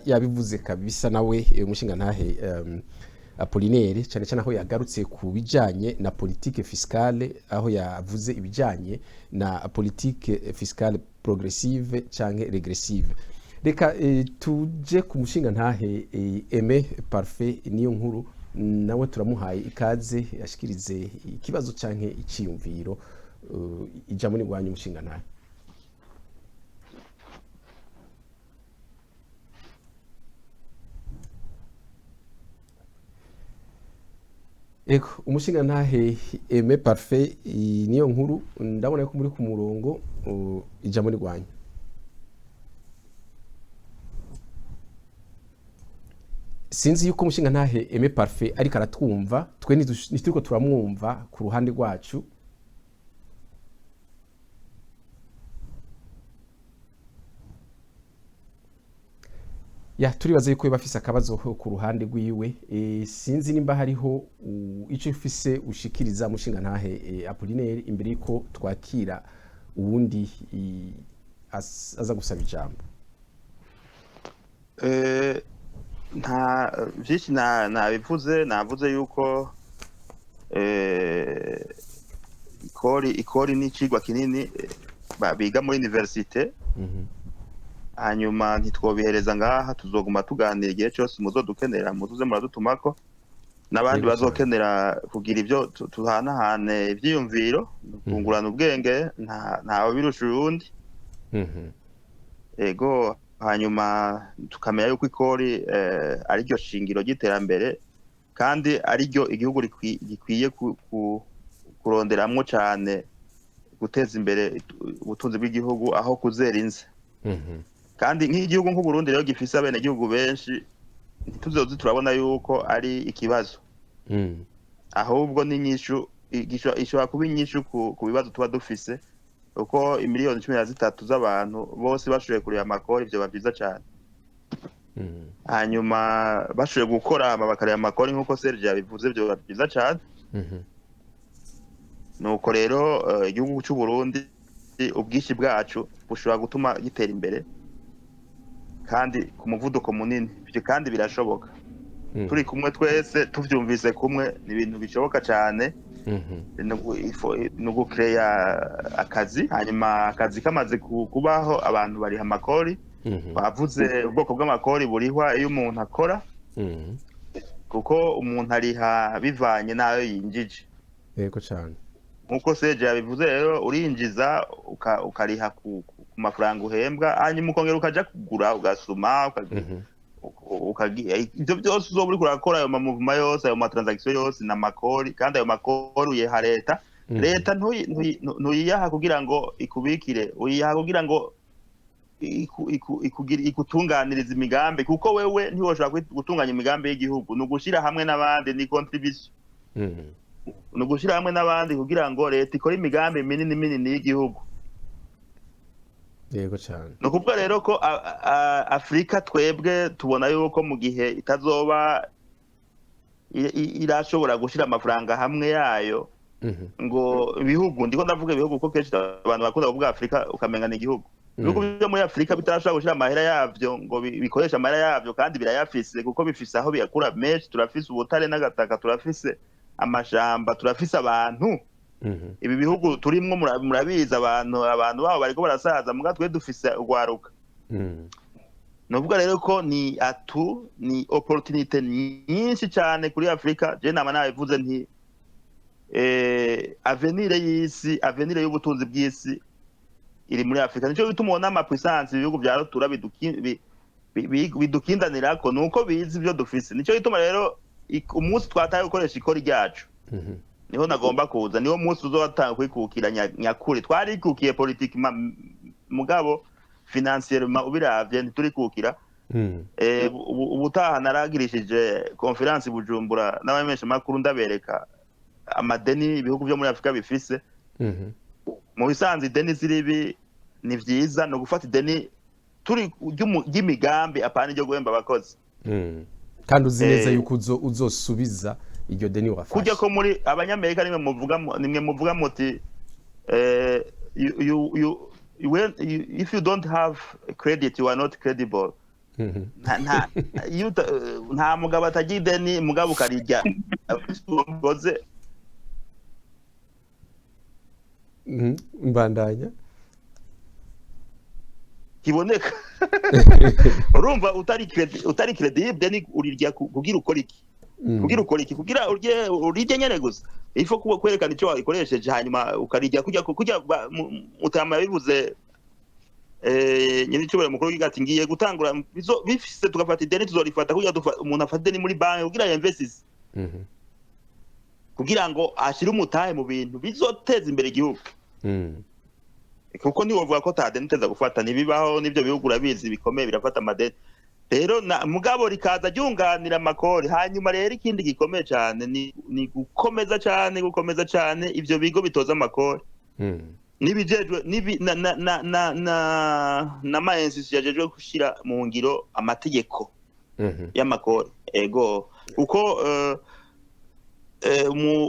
yabivuze kabisa nawe umushinga ntahe Apollinaire, cyane cyane aho yagarutse ku bijanye na politique fiscale, aho yavuze ibijanye na politique fiscale progressive canke regressive. Reka tuje ku mushinga ntahe Aimé Parfait niyo nkuru, nawe turamuhaye ikaze ashikirize ikibazo canke iciyumviro ijambo ni gwanyu umushinga ntahe. Ego umushinga ntahe Aimé Parfait niyo nkuru, ndabona ko muri ku murongo, ijambo ni gwanyu. Sinzi yuko umushinga ntahe Aimé Parfait ariko aratwumva, twe ntituriko turamwumva ku ruhande rwacu. Turibaza yuko bafise akabazo ku ruhande rwiwe, sinzi nimba hariho ico ufise ushikiriza umushinga ntahe Apollinaire imbere yuko twakira uwundi aza gusaba ijambo. Nta vyinshi navuze yuko ikori ni icigwa kinini biga muri universite, hanyuma ntitwobihereza ngaha, tuzoguma tuganira igihe cyose muzodukenera, muzuze muradutumako, n'abandi bazokenera kugira ibyo tuhanahane ivyiyumviro, kungurana ubwenge, ntawe birusha urundi. Ego hanyuma tukamenya yuko ikori ari ryo shingiro ry'iterambere, kandi ari ryo igihugu gikwiye kuronderamwo cane guteza imbere ubutunzi bw'igihugu aho kuzera inze. Kandi nk'igihugu nk'Uburundi rero gifise abenegihugu benshi, ntituzozi turabona yuko ari ikibazo, ahubwo n'inyishu ishobora kuba inyishu ku bibazo tuba dufise, uko imiliyoni 13 z'abantu bose bashoboye kureba amakori, ivyo bavyiza cane. Hanyuma bashoboye gukora bakareba amakori nk'uko Serge yabivuze, ivyo bavyiza cane. Nuko rero igihugu cy'u Burundi ubwishi bwacu bushobora gutuma gitera imbere, kandi ku muvuduko munini, kandi birashoboka. Turi kumwe twese tuvyumvise kumwe, ni ibintu bishoboka cyane. No gucrea akazi, hanyuma akazi kamaze kubaho abantu bariha amakori. Bavuze ubwoko bw'amakori burihwa iyo umuntu akora, kuko umuntu ariha bivanye nayo yinjije. Yego cyane. Nkuko Serge yabivuze rero, urinjiza ukariha ku mafaranga uhembwa, hanyuma ukongera ukaja kugura, ugasuma, ivyo byose uzoba uriko urakora, ayo mamuvuma yose, ayo matransaction yose na makori, kandi ayo makori uyeha leta. Leta ntuyiyaha kugira ngo ikubikire, uyiyaha kugira ngo ikutunganiriza imigambi, kuko wewe ntiwoshobora gutunganya imigambi y'igihugu, ni ugushira hamwe n'abandi, ni contribution. Ni ugushira hamwe n'abandi kugira ngo leta ikore imigambi minini y'igihugu. Yego cyane. No kuvuga rero ko Afrika twebwe tubona yuko mu gihe itazoba irashobora gushira amafaranga hamwe yayo, ngo ibihugu, ndiko ndavuga ibihugu kuko kenshi abantu bakunda kuvuga Afrika ukamenga ni igihugu. Ibihugu byo muri Afrika bitarashobora gushira amahera yavyo ngo bikoresha amahera yavyo, kandi birayafise kuko bifise aho biyakura menshi. Turafise ubutare n'agataka, turafise amashamba, turafise abantu. Ibi bihugu turimwo murabiza abantu babo bariko barasaza, muga twe dufise ugwaruka. Novuga rero ko ni opportunité nyinshi cyane kuri Afrika. Je nama nabivuze nti avenir y'isi, avenir y'ubutunzi bw'isi iri muri Afrika. Nico bituma ubona ama puissance ibihugu bya rutura bidukindanirako, nuko bizi ibyo dufise. Nico bituma rero umunsi twataye gukoresha ikori ryacu niho nagomba kuza niho munsi uzotanga kwikukira nyakuri twarikukiye politiki mugabo financièrement ubiravye ntiturikukira ubutaha naragirishije conference Bujumbura n'abamesha makuru ndabereka amadeni ibihugu byo muri Afrika bifise mu bisanzwe ideni ziribi ni vyiza no gufata ideni turi ry'imigambi apana ryo guhemba abakozi kandi uzi neza yuko uzosubiza iryo deni wafashe kujya ko muri abanyamerika nimwe muvuga muti if you don't have credit you are not credible nta mugabo atagira ideni mugabo ukarirya ugoze mbandanya kiboneka urumva utari credible ni urirya kugira ukora iki kugira urije nyene gusa ifo kwerekana ico wikoresheje hanyuma ukarijya kujya mutama bivuze nyine cyo mukuru gigati ngiye gutangura bifise tugafata ideni tuzorifata kujya umuntu afata ideni muri banki kugira investis kugira ngo ashire umutahe mu bintu bizoteza imbere igihugu kuko ni wovuga ko tadeni teza gufata nibibaho nivyo bihugu urabizi bikomeye birafata amadeni rero mugabo rikaza ryunganira amakori hanyuma rero ikindi gikomeye cyane ni gukomeza cyane ivyo bigo bitoza amakori nibijejwe na ma institution yajejwe gushira mu ngiro amategeko y'amakori ego uko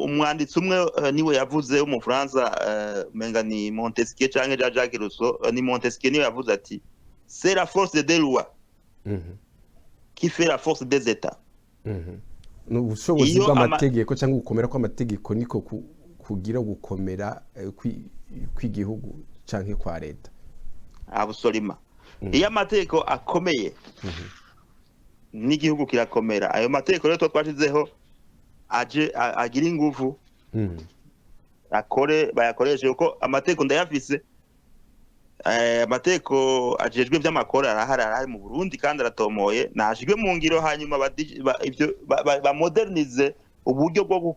umwanditsi umwe niwe yavuze mu France menga ni Montesquieu canke Jacques Rousseau ni Montesquieu niwe yavuze ati c'est la force des lois qui fait la force des états n'ubushobozi bw'amategeko cyangwa gukomera kw'amategeko niko kugira gukomera kw'igihugu canke kwa leta abusolima iyo amategeko akomeye n'igihugu kirakomera ayo mategeko rero twashizeho agira ingufu bayakoreshe uko amategeko ndayafise amategeko ajejwe by'amakori arahari mu Burundi kandi aratomoye nashigwe mu ngiro hanyuma ivyo modernize uburyo bwo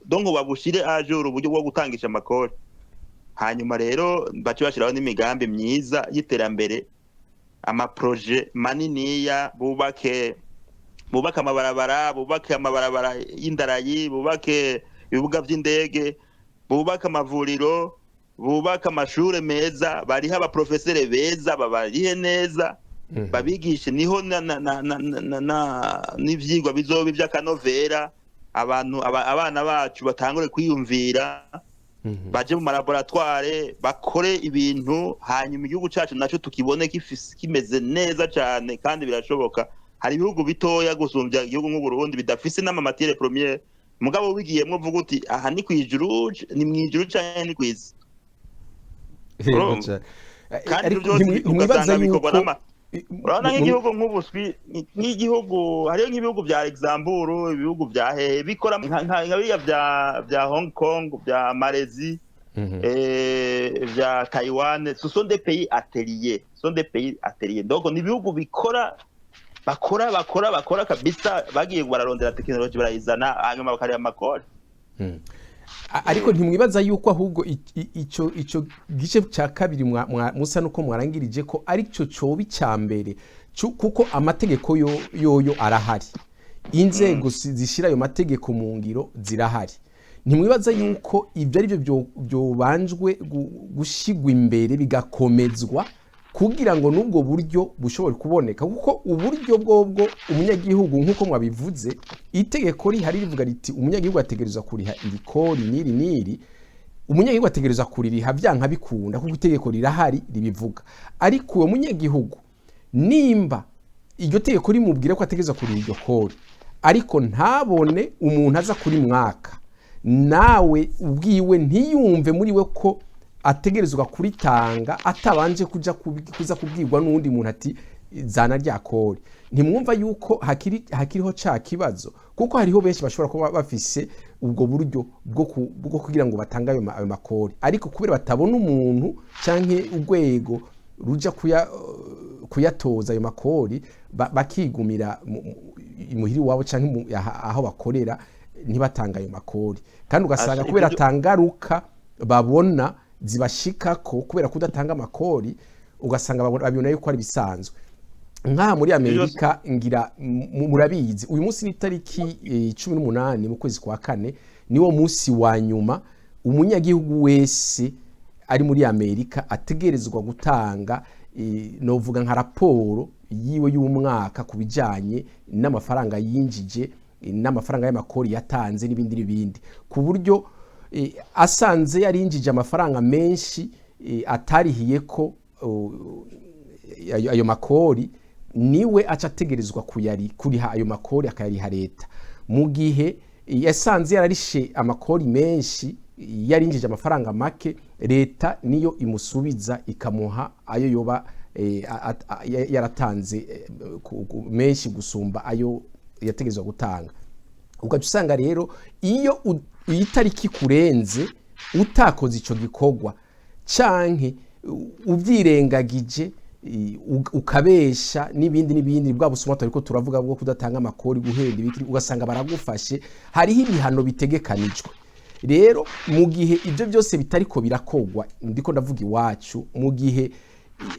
donko babushire ajuru uburyo bwo gutangisha amakori hanyuma rero bace bashiraho n'imigambi myiza y'iterambere amaproje maniniya bubake amabarabara y'indarayi bubake ibibuga vy'indege bubake amavuriro bubake amashure meza bariho abaprofesere beza babarihe neza babigishe niho n'ivyigwa bizoba ivy'akanovera abana bacu batangure kwiyumvira baje mu laboratoire bakore ibintu hanyuma igihugu cacu naco tukibone kimeze neza cyane kandi birashoboka hari ibihugu bitoya gusumbya igihugu nk'u Burundi bidafise n'amamatiere première mugabo wigiyemwe uvuga uti aha ni kwijuru ni mwijuru cyane ni kwisi kandi byose ugasanga bikorwa urabona nk'igihugu nk'ubuswi nk'igihugu hariyo nk'ibihugu bya Luxembourg ibihugu bya hehe bikora nka biriya bya Hong Kong bya Malaisie bya Taiwan ce sont des pays ateliers donc ni ibihugu bakora kabisa bagiye bararondera technology barayizana hanyuma bakarya amakori ariko ntimwibaza yuko ahubwo ico gice cya kabiri musa nuko mwarangirije ko ari cyo cobi cyambere kuko amategeko yoyo arahari inzego zishira ayo mategeko mu ngiro zirahari ntimwibaza yuko ibyo ari byo byobanjwe gushigwa imbere bigakomezwa kugira ngo nubwo buryo bushobora kuboneka kuko uburyo bwobwo umunyagihugu nkuko mwabivuze itegeko rihari rivuga riti umunyagihugu ategereza kuriha irikori niri umunyagihugu ategereza kuririha byanka bikunda kuko itegeko rirahari ribivuga ariko uwo munyagihugu nimba iryo tegeko rimubwira ko ategereza kuriha iryo kori ariko ntabone umuntu aza kuri mwaka nawe ubwiwe ntiyumve muri we ko ategerezwa kuritanga atabanje kuza kubwirwa n'undi muntu ati zana rya kori ntimwumva yuko hakiriho ca kibazo kuko hariho benshi bashobora kuba bafise ubwo buryo bwo kugira ngo batange ayo makori ariko kubera batabona umuntu canke urwego ruja kuyatoza ayo makori bakigumira imuhiri wabo canke aho bakorera ntibatanga ayo makori kandi ugasanga kubera atangaruka babona zibashikako kubera kudatanga amakori ugasanga babona yuko ari bisanzwe nka muri Amerika ngira murabizi uyu munsi ni tariki 18 mu kwezi kwa kane niwo munsi wa nyuma umunyagihugu wese ari muri Amerika ategerezwa gutanga novuga nka raporo yiwe y'umwaka kubijanye n'amafaranga yinjije n'amafaranga y'amakori yatanze n'ibindi ku buryo asanze yarinjije amafaranga menshi atarihiye ko ayo makori niwe acategerezwa kuriha ayo makori akayariha leta mu gihe yasanze yararishe amakori menshi yarinjije amafaranga make leta niyo imusubiza ikamuha ayo yoba yaratanze menshi gusumba ayo yategerezwa gutanga ugaca usanga rero iyo itariki kurenze utakoze ico gikorwa canke uvyirengagije ukabesha n'ibindi bwa busuma ariko turavuga bwo kudatanga amakori guhenda ibiki ugasanga baragufashe hariho ibihano bitegekanijwe rero mu gihe ibyo byose bitariko birakogwa ndiko ndavuga iwacu mu gihe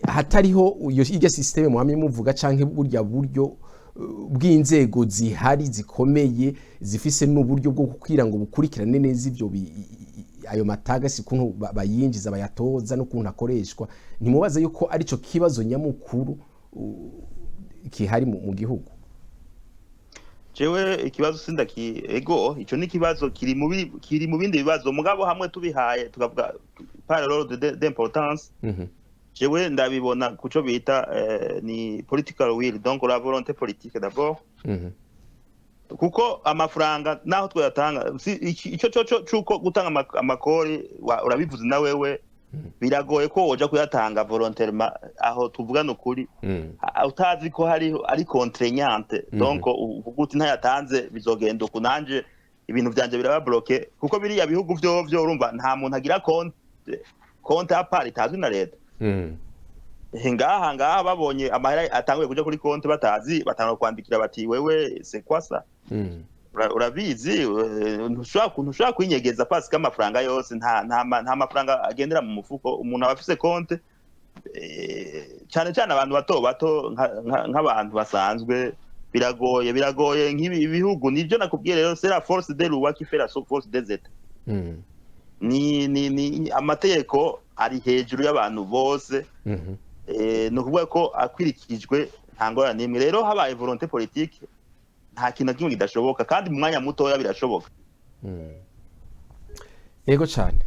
hatariho iyo systeme mwami muvuga canke burya buryo bw'inzego zihari zikomeye zifise n'uburyo bwo kukwira ngo bukurikirane neza ivyo ayo matagasi kuntu bayinjiza bayatoza no kuntu akoreshwa ntimubaze yuko ari cyo kibazo nyamukuru kihari mu gihugu jewe ikibazo sindaki ego ico ni kibazo kiri mu bindi bibazo mugabo hamwe tubihaye tukavuga parallel d'importance jewe ndabibona kuco bita ni political will donc la volonté politique d'abord kuko amafaranga naho twayatanga ico cuko gutanga amakori urabivuze na wewe biragoye ko woja kuyatanga volontairement aho tuvugana ukuri utazi ko ari contraignante donc uvuga uti ntayatanze bizogenda uko nanje ibintu byanje biraba bloqué kuko biriya bihugu byo urumva nta muntu agira konte apart itazwi na leta ngaha babonye amahera atanguye kuja kuri konte batazi batanga kwandikira bati wewe c'est quoi ça urabizi ntushobora kwinyegeza pasi k'amafaranga yose nta mafaranga agendera mu mufuko umuntu aba afise konte cyane abantu bato nk'abantu basanzwe biragoye nk'ibi bihugu nibyo nakubwiye rero c'est la force de loi qui fait la force des états ni amategeko ari hejuru y'abantu bose no kuvuga ko akwirikijwe nta ngorane n'imwe rero habaye volonté politique nta kintu kimwe kidashoboka kandi mu mwanya mutoya birashoboka yego cyane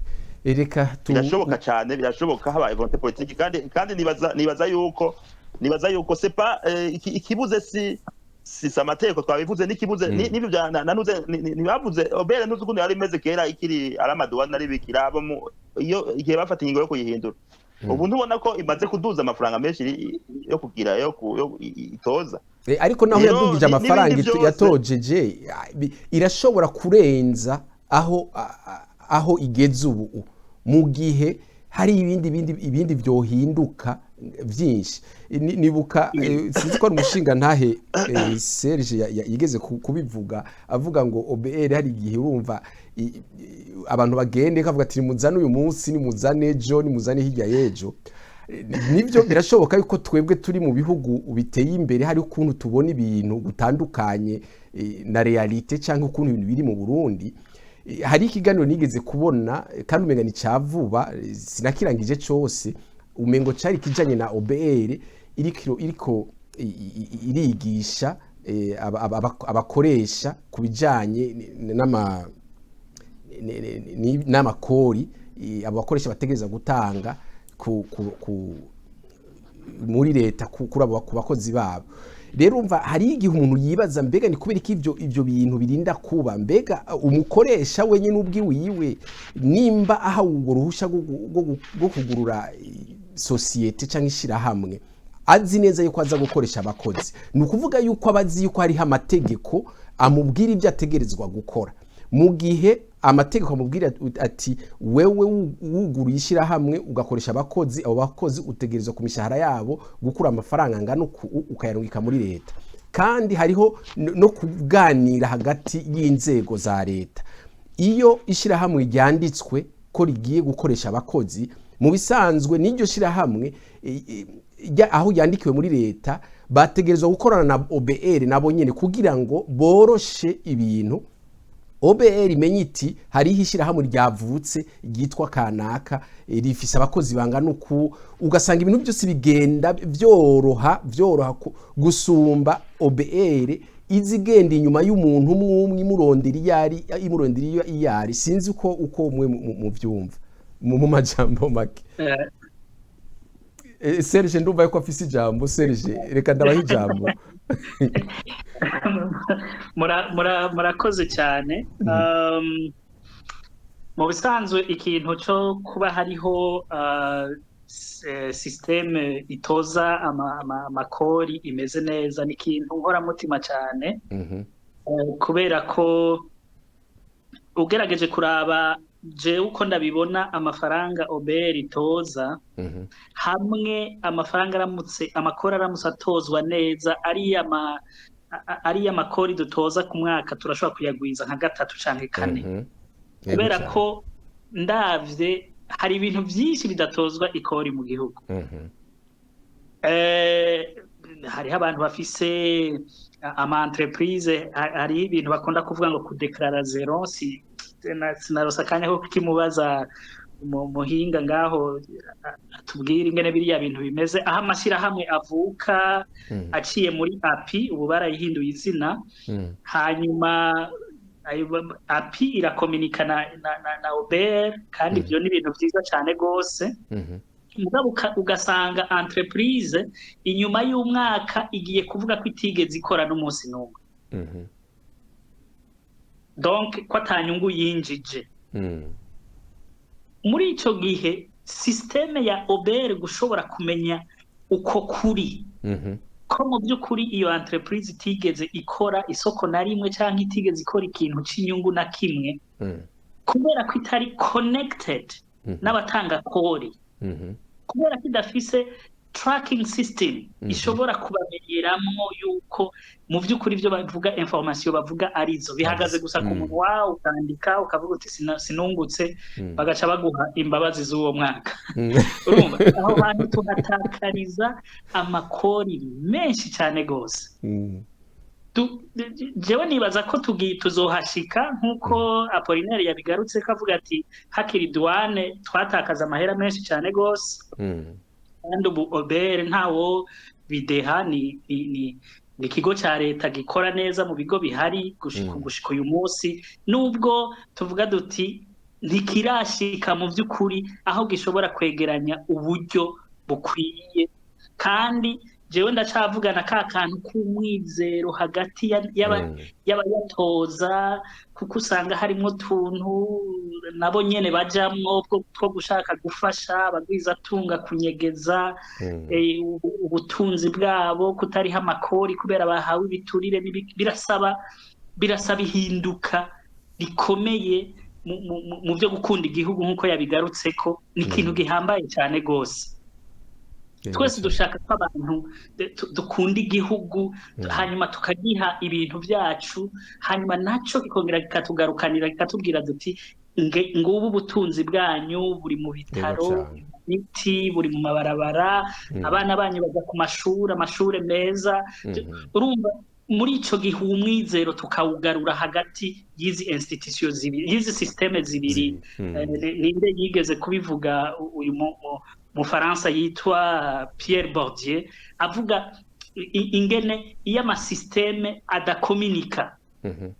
reka birashoboka habaye volonté politique kandi nibaza yuko c'est pas ikibuze si amategeko twabivuze n'ikibuze n'ibyo nanuze nibavuze obere nuzi kundi yari imeze kera ikiri aramaduwa nari bikira iyo igihe bafata ingingo yo kuyihindura ubu ntubona ko imaze kuduza amafaranga menshi yo kugira yo itoza ariko naho yadugije amafaranga yatojeje irashobora kurenza aho igeze ubu mu gihe hari ibindi byohinduka byinshi nibuka sinzi ko umushinga ntahe Serge yigeze kubivuga avuga ngo OBR hari igihe urumva abantu bagende kavuga ati muzane uyu munsi ni muzane ejo ni muzane hirya y'ejo nibyo birashoboka yuko twebwe turi mu bihugu biteye imbere hari ukuntu tubona ibintu gutandukanye na realite cyangwa ukuntu ibintu biri mu Burundi hari ikiganiro nigeze kubona kandi umenga ni cyavuba sinakirangije cyose umengo cari kijanye na OBR iriko irigisha abakoresha kubijanye n'amakori abakoresha bategereza gutanga muri leta kuri abo bakozi babo rero umva hari igihe umuntu yibaza mbega ni kubera iki ivyo bintu birinda kuba mbega umukoresha wenyine ubwiwiwe nimba aha uruhusha rwo kugurura societe cyangwa ishirahamwe azi neza yuko aza gukoresha abakozi ni ukuvuga yuko abazi yuko hariho amategeko amubwira ibyo ategerezwa gukora mu gihe amategeko amubwira ati wewe wuguruye ishirahamwe ugakoresha abakozi abo bakozi utegerezwa ku mishahara yabo gukura amafaranga ngana ukayarungika muri leta kandi hariho no kuganira hagati y'inzego za leta. Iyo ishirahamwe ryanditswe ko rigiye gukoresha abakozi, mu bisanzwe n'iryo shirahamwe aho yandikiwe muri leta bategerezwa gukorana na OBR nabo nyene kugira ngo boroshe ibintu. OBR imenye iti hariho ishirahamwe ryavutse ryitwa kanaka rifise abakozi bangana uku, ugasanga ibintu byose bigenda vyoroha gusumba OBR izigenda inyuma y'umuntu umwe imurondera iyari. Sinzi uko umwe mu vyumva mu majambo make. Serge ndumva yuko afise ijambo. Serge reka ndabaha ijambo. murakoze cyane. Mu bisanzwe ikintu cyo kuba hariho systeme itoza amakori imeze neza ni ikintu nkoramutima cyane, kubera ko ugerageje kuraba je uko ndabibona amafaranga OBR itoza hamwe amafaranga amakori aramutse atozwa neza ari amakori dutoza ku mwaka turashobora kuyagwiza nka 3 canke 4, kubera ko ndavye hari ibintu byinshi bidatozwa ikori mu gihugu. Hariho abantu bafise ama entreprise, hari ibintu bakunda kuvuga ngo kudeklara zero. Sinarosa kanya ko kimubaza muhinga ngaho atubwira ingene biriya bintu bimeze, aho amashyirahamwe avuka aciye muri API, ubu barayihinduye izina, hanyuma API irakominika na OBR, kandi ibyo ni ibintu byiza cyane gose. Ugasanga entreprise inyuma y'umwaka igiye kuvuga ko itigeze ikora n'umunsi n'umwe, donc ko atanyungu yinjije. Muri ico gihe systeme ya OBR gushobora kumenya uko kuri ko mu by'ukuri iyo entreprise itigeze ikora isoko na rimwe cyangwa itigeze ikora ikintu cy'inyungu na kimwe, kubera ko itari connected n'abatanga kori, kubera ko idafise tracking system ishobora kubamenyeramo yuko mu by'ukuri byo bavuga information bavuga arizo bihagaze gusa ku muntu wawe, ukandika ukavuga uti sinungutse, bagaca baguha imbabazi z'uwo mwaka. Urumva aho bantu tuhatakariza amakori menshi cyane gose. Jewe nibaza ko tuzohashika nkuko Apollinaire yabigarutse kavuga ati hakiri douane twatakaza amahera menshi cyane gose, kandi ubu OBR ntawo bideha ni ikigo cya leta gikora neza mu bigo bihari gushika uyu munsi, nubwo tuvuga duti ntikirashika mu by'ukuri aho gishobora kwegeranya uburyo bukwiye. Kandi jewe ndacavugana ka kantu k'umwizero hagati y'abayatoza, kuko usanga harimo tuntu nabo nyene bajamwo two gushaka gufasha abagwizatunga kunyegeza ubutunzi bwabo, kutariho amakori kubera bahawe ibiturire. Birasaba ihinduka rikomeye mu byo gukunda igihugu, nk'uko yabigarutseko. Ni ikintu gihambaye cyane gose. Twese dushaka ko abantu dukunda igihugu, hanyuma tukagiha ibintu byacu, hanyuma naco kikongera kikatugarukanira kikatubwira duti ngubu ubutunzi bwanyu buri mu bitaro, biti buri mu mabarabara, abana banyu baza ku amashure meza. Urumva muri ico gihe umwizero tukawugarura hagati y'izi institutions zibiri, y'izi systeme zibiri. Ninde yigeze kubivuga uyu mu Faransa yitwa Pierre Bourdieu, avuga ingene iyo amasysteme adakominika,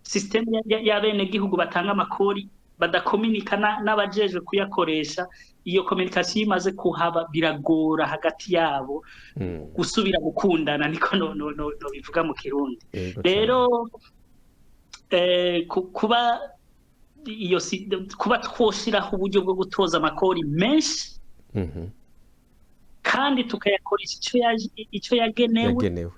systeme y'abene gihugu batanga amakori badakominika n'abajeje kuyakoresha, iyo communication imaze kuhaba biragora hagati yabo gusubira gukundana, niko no bivuga mu Kirundi. Rero kuba twoshiraho uburyo bwo gutoza amakori menshi kandi tukayakoresha icyo yagenewe,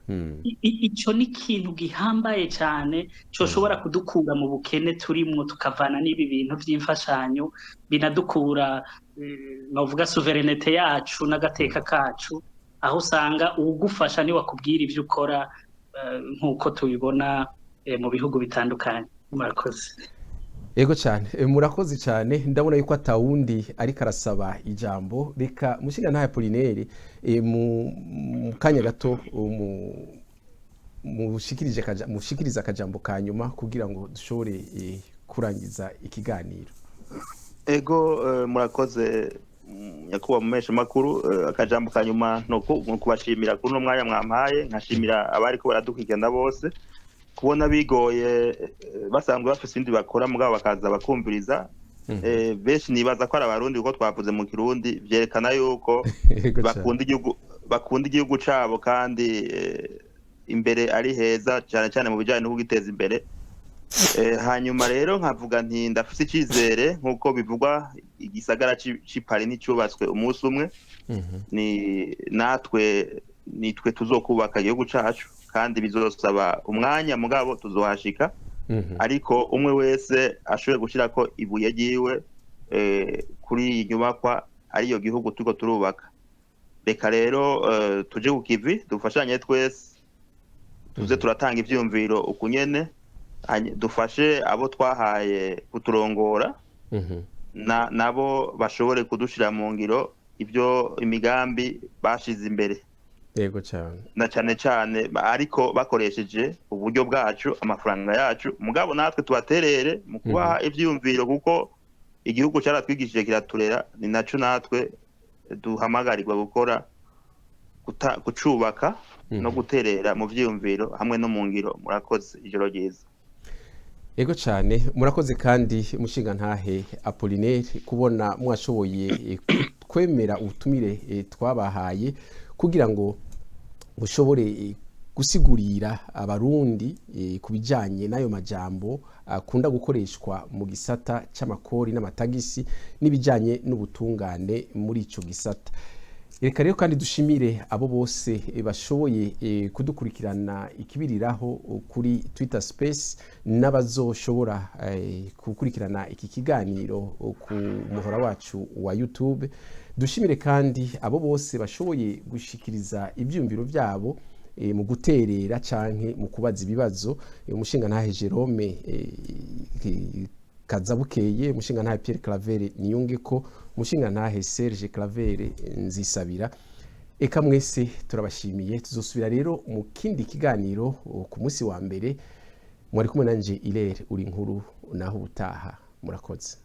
icyo ni ikintu gihambaye cyane cyoshobora kudukura mu bukene turimwo, tukavana n'ibi bintu by'imfashanyo binadukura novuga sovereignty yacu n'agateka kacu, aho usanga uwugufasha ni wakubwira ibyo ukora nk'uko tubibona mu bihugu bitandukanye. Murakoze. Ego cyane, murakoze cyane. Ndabona yuko atawundi ariko arasaba ijambo. Reka mushinga ntahe Apollinaire mu kanya gato mushikiriza akajambo kanyuma kugira ngo dushobore kurangiza ikiganiro. Ego murakoze nyakuba mumesha makuru. Akajambo kanyuma no kubashimira kuno mwanya mwampaye, nkashimira abari ko baradukwigana bose kubona bigoye basanzwe bafise indi bakora mugabo bakaza bakumviriza. Benshi nibaza ko ari abarundi kuko twavuze mu Kirundi vyerekana yuko bakunda igihugu cabo kandi imbere ari heza cyane cyane mu bijyanye no kugiteza imbere. Hanyuma rero nkavuga nti ndafise icizere nk'uko bivugwa igisagara c'Ipari n'icyubatswe umunsi umwe. Nitwe tuzokubaka igihugu cacu kandi bizosaba umwanya mugabo tuzohashika. Ariko umwe wese ashoboye gushirako ibuye ryiwe kuri iyi nyubakwa ariyo gihugu turiko turubaka. Reka rero tuje ku kivi dufashanye twese tuze turatanga ivyumviro ukunyene, dufashe abo twahaye kuturongora nabo bashobore kudushira mu ngiro ibyo imigambi bashize imbere. Yego cyane. Na cyane ariko bakoresheje uburyo bwacu, amafaranga yacu, mugabo natwe tubaterere mu kubaha ivyumviro kuko igihugu cyaratwigishije kiraturera, ni naco natwe duhamagarirwa gukora, kucubaka no guterera mu vyumviro hamwe no mu ngiro. Murakoze, ijoro ryiza. Ego cyane, murakoze kandi mushinga ntahe Apollinaire kubona mwashoboye kwemera ubutumire twabahaye kugira ngo bushobore gusigurira abarundi kubijanye nayo majambo akunda gukoreshwa mu gisata c'amakori n'amatagisi n'ibijanye n'ubutungane muri ico gisata. Reka rero kandi dushimire abo bose bashoboye kudukurikirana ikibiriraho kuri Twitter Space n'abazoshobora gukurikirana iki kiganiro ku muhora wacu wa YouTube. Dushimire kandi abo bose bashoboye gushikiriza ibyumviro byabo mu guterera canke mu kubaza ibibazo. Umushinga ntahe Jerome Kazabukeye, umushinga ntahe Pierre Claver Niyungeko, umushinga ntahe Serge Claver Nzisabira. Eka mwese turabashimiye. Tuzosubira rero mu kindi kiganiro ku munsi wa mbere. Mwari kumwe nanje Hilaire uri nkuru naho ubutaha. Murakoze.